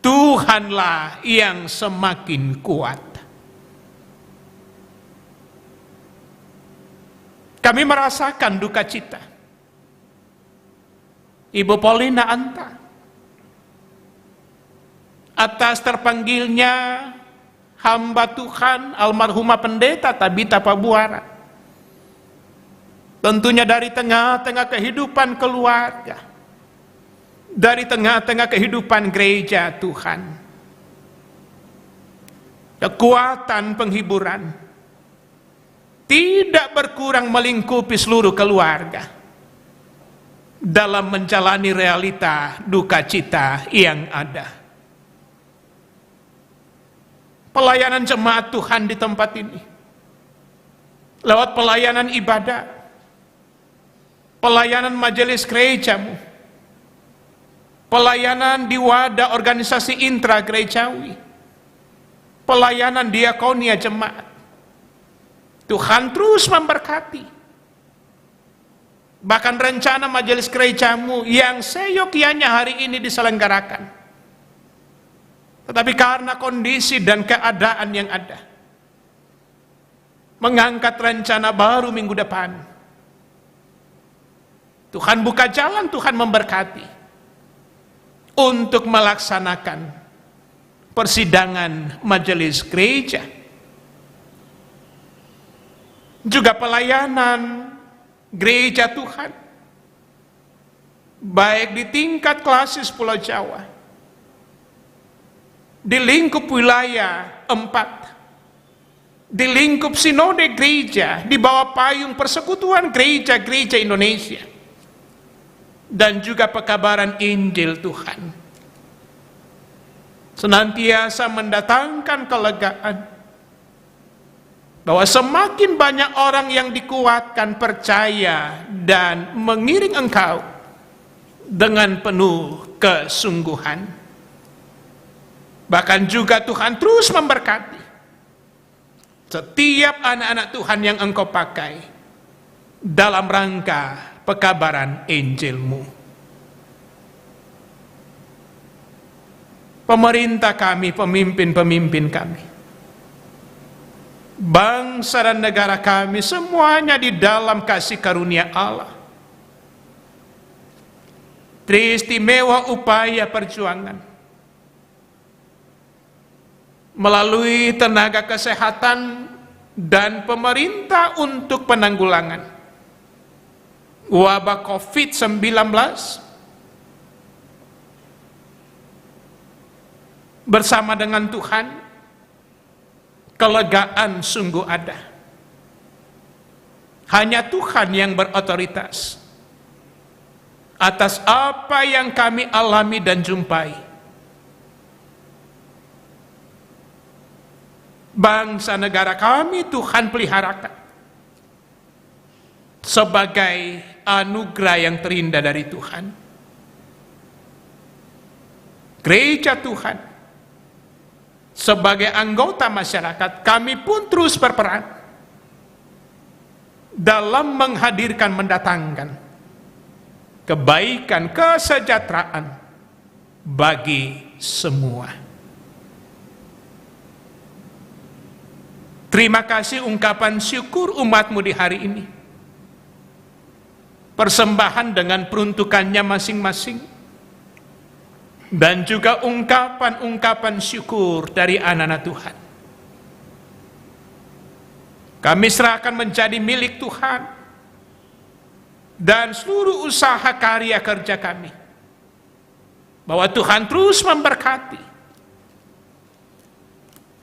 S4: Tuhanlah yang semakin kuat. Kami merasakan duka cita Ibu Paulina Anta atas terpanggilnya hamba Tuhan almarhumah Pendeta Tabita Pabuara, tentunya dari tengah-tengah kehidupan keluarga, dari tengah-tengah kehidupan gereja Tuhan. Kekuatan penghiburan tidak berkurang melingkupi seluruh keluarga dalam menjalani realita duka cita yang ada. Pelayanan jemaat Tuhan di tempat ini, lewat pelayanan ibadah, pelayanan majelis gerejamu, pelayanan di wadah organisasi intra gerejawi, pelayanan diakonia jemaat, Tuhan terus memberkati. Bahkan rencana majelis gerejamu yang seyogyanya hari ini diselenggarakan, tetapi karena kondisi dan keadaan yang ada, mengangkat rencana baru minggu depan. Tuhan buka jalan, Tuhan memberkati untuk melaksanakan persidangan majelis gereja, juga pelayanan gereja Tuhan baik di tingkat klasis Pulau Jawa, di lingkup wilayah 4, di lingkup sinode gereja di bawah payung Persekutuan Gereja-Gereja Indonesia, dan juga pekabaran Injil Tuhan, senantiasa mendatangkan kelegaan, bahwa semakin banyak orang yang dikuatkan percaya dan mengiring Engkau dengan penuh kesungguhan. Bahkan juga Tuhan terus memberkati setiap anak-anak Tuhan yang Engkau pakai dalam rangka pekabaran Injil-Mu. Pemerintah kami, pemimpin-pemimpin kami, bangsa dan negara kami, semuanya di dalam kasih karunia Allah. Teristimewa upaya perjuangan melalui tenaga kesehatan dan pemerintah untuk penanggulangan wabah COVID-19, bersama dengan Tuhan, kelegaan sungguh ada. Hanya Tuhan yang berotoritas atas apa yang kami alami dan jumpai. Bangsa negara kami Tuhan peliharakan sebagai anugerah yang terindah dari Tuhan. Gereja Tuhan sebagai anggota masyarakat, kami pun terus berperan dalam menghadirkan, mendatangkan kebaikan, kesejahteraan bagi semua. Terima kasih ungkapan syukur umatmu di hari ini. Persembahan dengan peruntukannya masing-masing, dan juga ungkapan-ungkapan syukur dari anak-anak Tuhan. Kami serahkan menjadi milik Tuhan dan seluruh usaha karya kerja kami, bahwa Tuhan terus memberkati,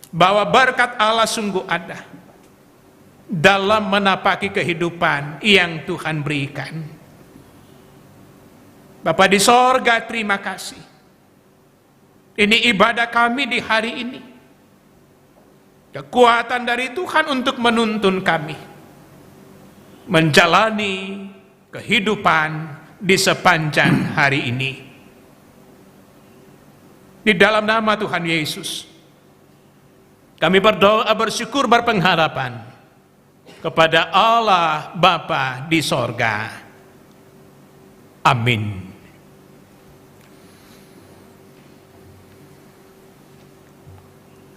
S4: bahwa berkat Allah sungguh ada dalam menapaki kehidupan yang Tuhan berikan. Bapa di sorga, terima kasih. Ini ibadah kami di hari ini, kekuatan dari Tuhan untuk menuntun kami menjalani kehidupan di sepanjang hari ini. Di dalam nama Tuhan Yesus, kami berdoa, bersyukur, berpengharapan kepada Allah Bapa di sorga. Amin.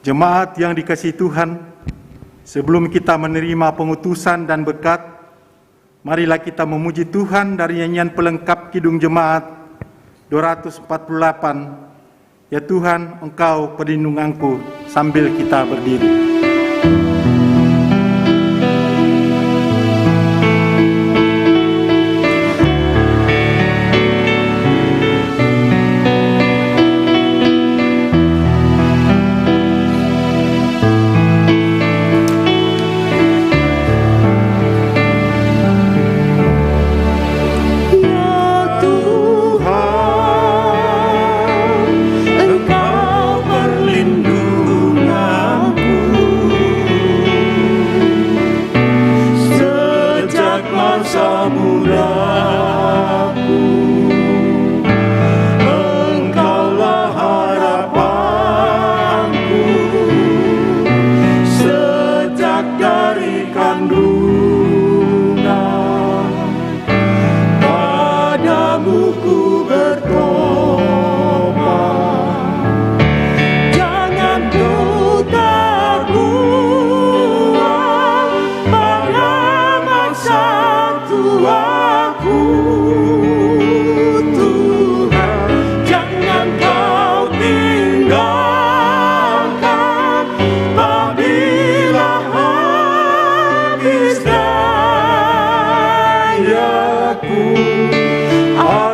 S3: Jemaat yang dikasihi Tuhan, sebelum kita menerima pengutusan dan berkat, marilah kita memuji Tuhan dari nyanyian pelengkap Kidung Jemaat 248. Ya Tuhan, Engkau perlindunganku, sambil kita berdiri.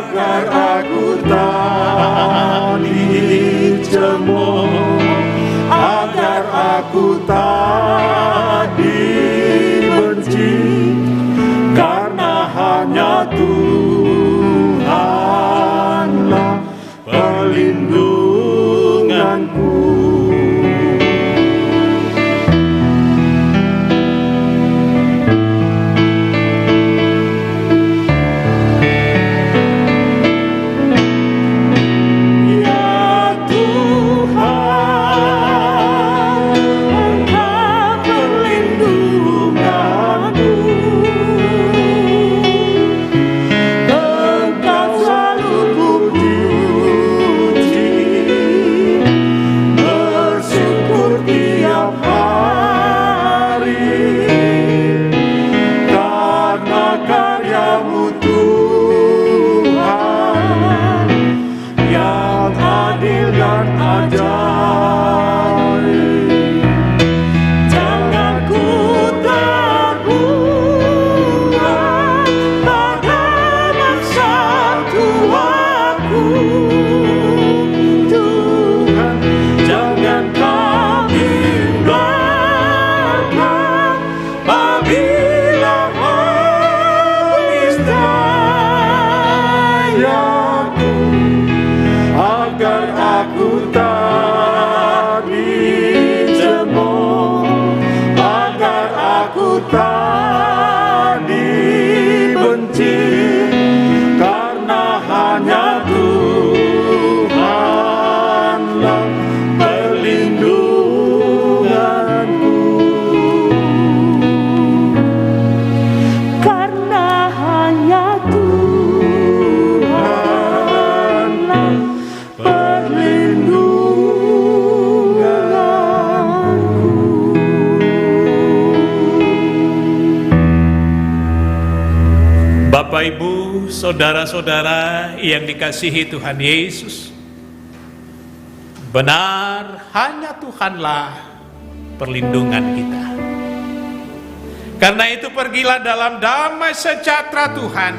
S5: agar
S3: aku tak dibenci, karena hanya Tuhanlah perlindunganku.
S4: Bapak, Ibu, saudara-saudara yang dikasihi Tuhan Yesus, benar hanya Tuhanlah perlindungan kita. Karena itu pergilah dalam damai sejahtera Tuhan.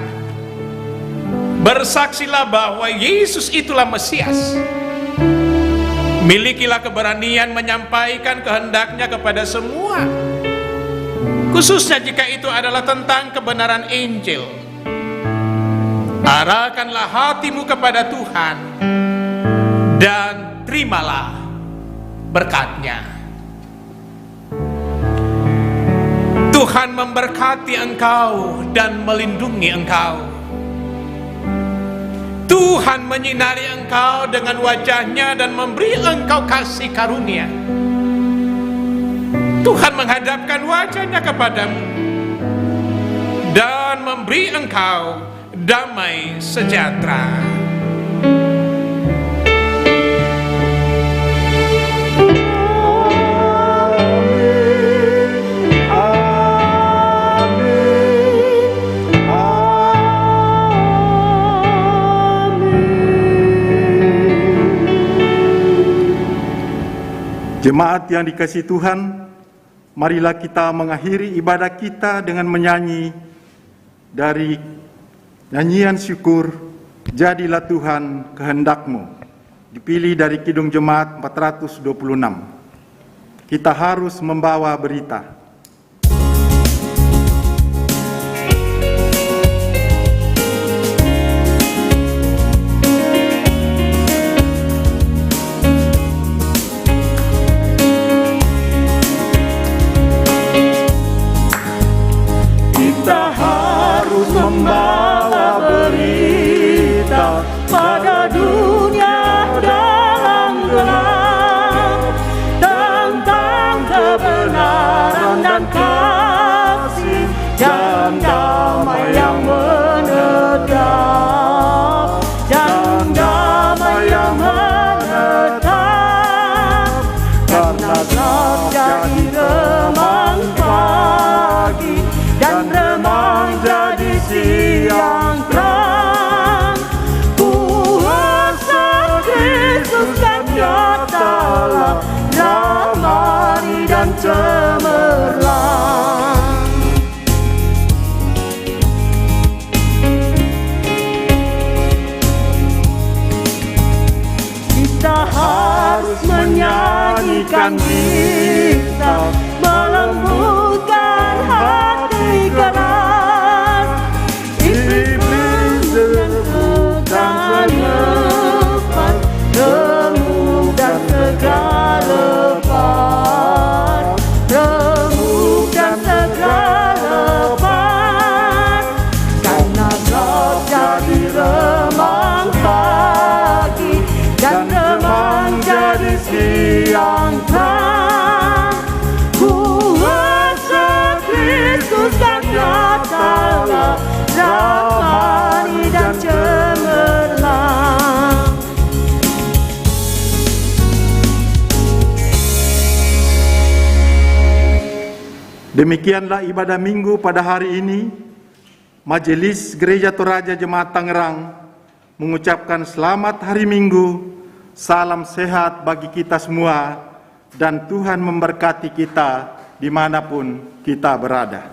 S4: Bersaksilah bahwa Yesus itulah Mesias. Milikilah keberanian menyampaikan kehendaknya kepada semua, khususnya jika itu adalah tentang kebenaran Injil. Arahkanlah hatimu kepada Tuhan dan terimalah berkat-Nya. Tuhan memberkati engkau dan melindungi engkau. Tuhan menyinari engkau dengan wajah-Nya dan memberi engkau kasih karunia. Tuhan menghadapkan wajah-Nya kepadamu dan memberi engkau damai sejahtera.
S3: Jemaat yang dikasihi Tuhan, marilah kita mengakhiri ibadah kita dengan menyanyi dari nyanyian syukur, Jadilah Tuhan kehendak-Mu, dipilih dari Kidung Jemaat 426. Kita harus membawa berita.
S5: Membawa berita pada dunia dalam gelap tentang kebenaran dan kasih dan damai yang menetap, dan damai yang menetap, karena gelap jadi remang pagi dan remang jadi siang terang. Kuasa Kristus dan nyatalah damai dan cemerlang.
S3: Demikianlah ibadah minggu pada hari ini. Majelis Gereja Toraja Jemaat Tangerang mengucapkan selamat hari Minggu, salam sehat bagi kita semua, dan Tuhan memberkati kita dimanapun kita berada.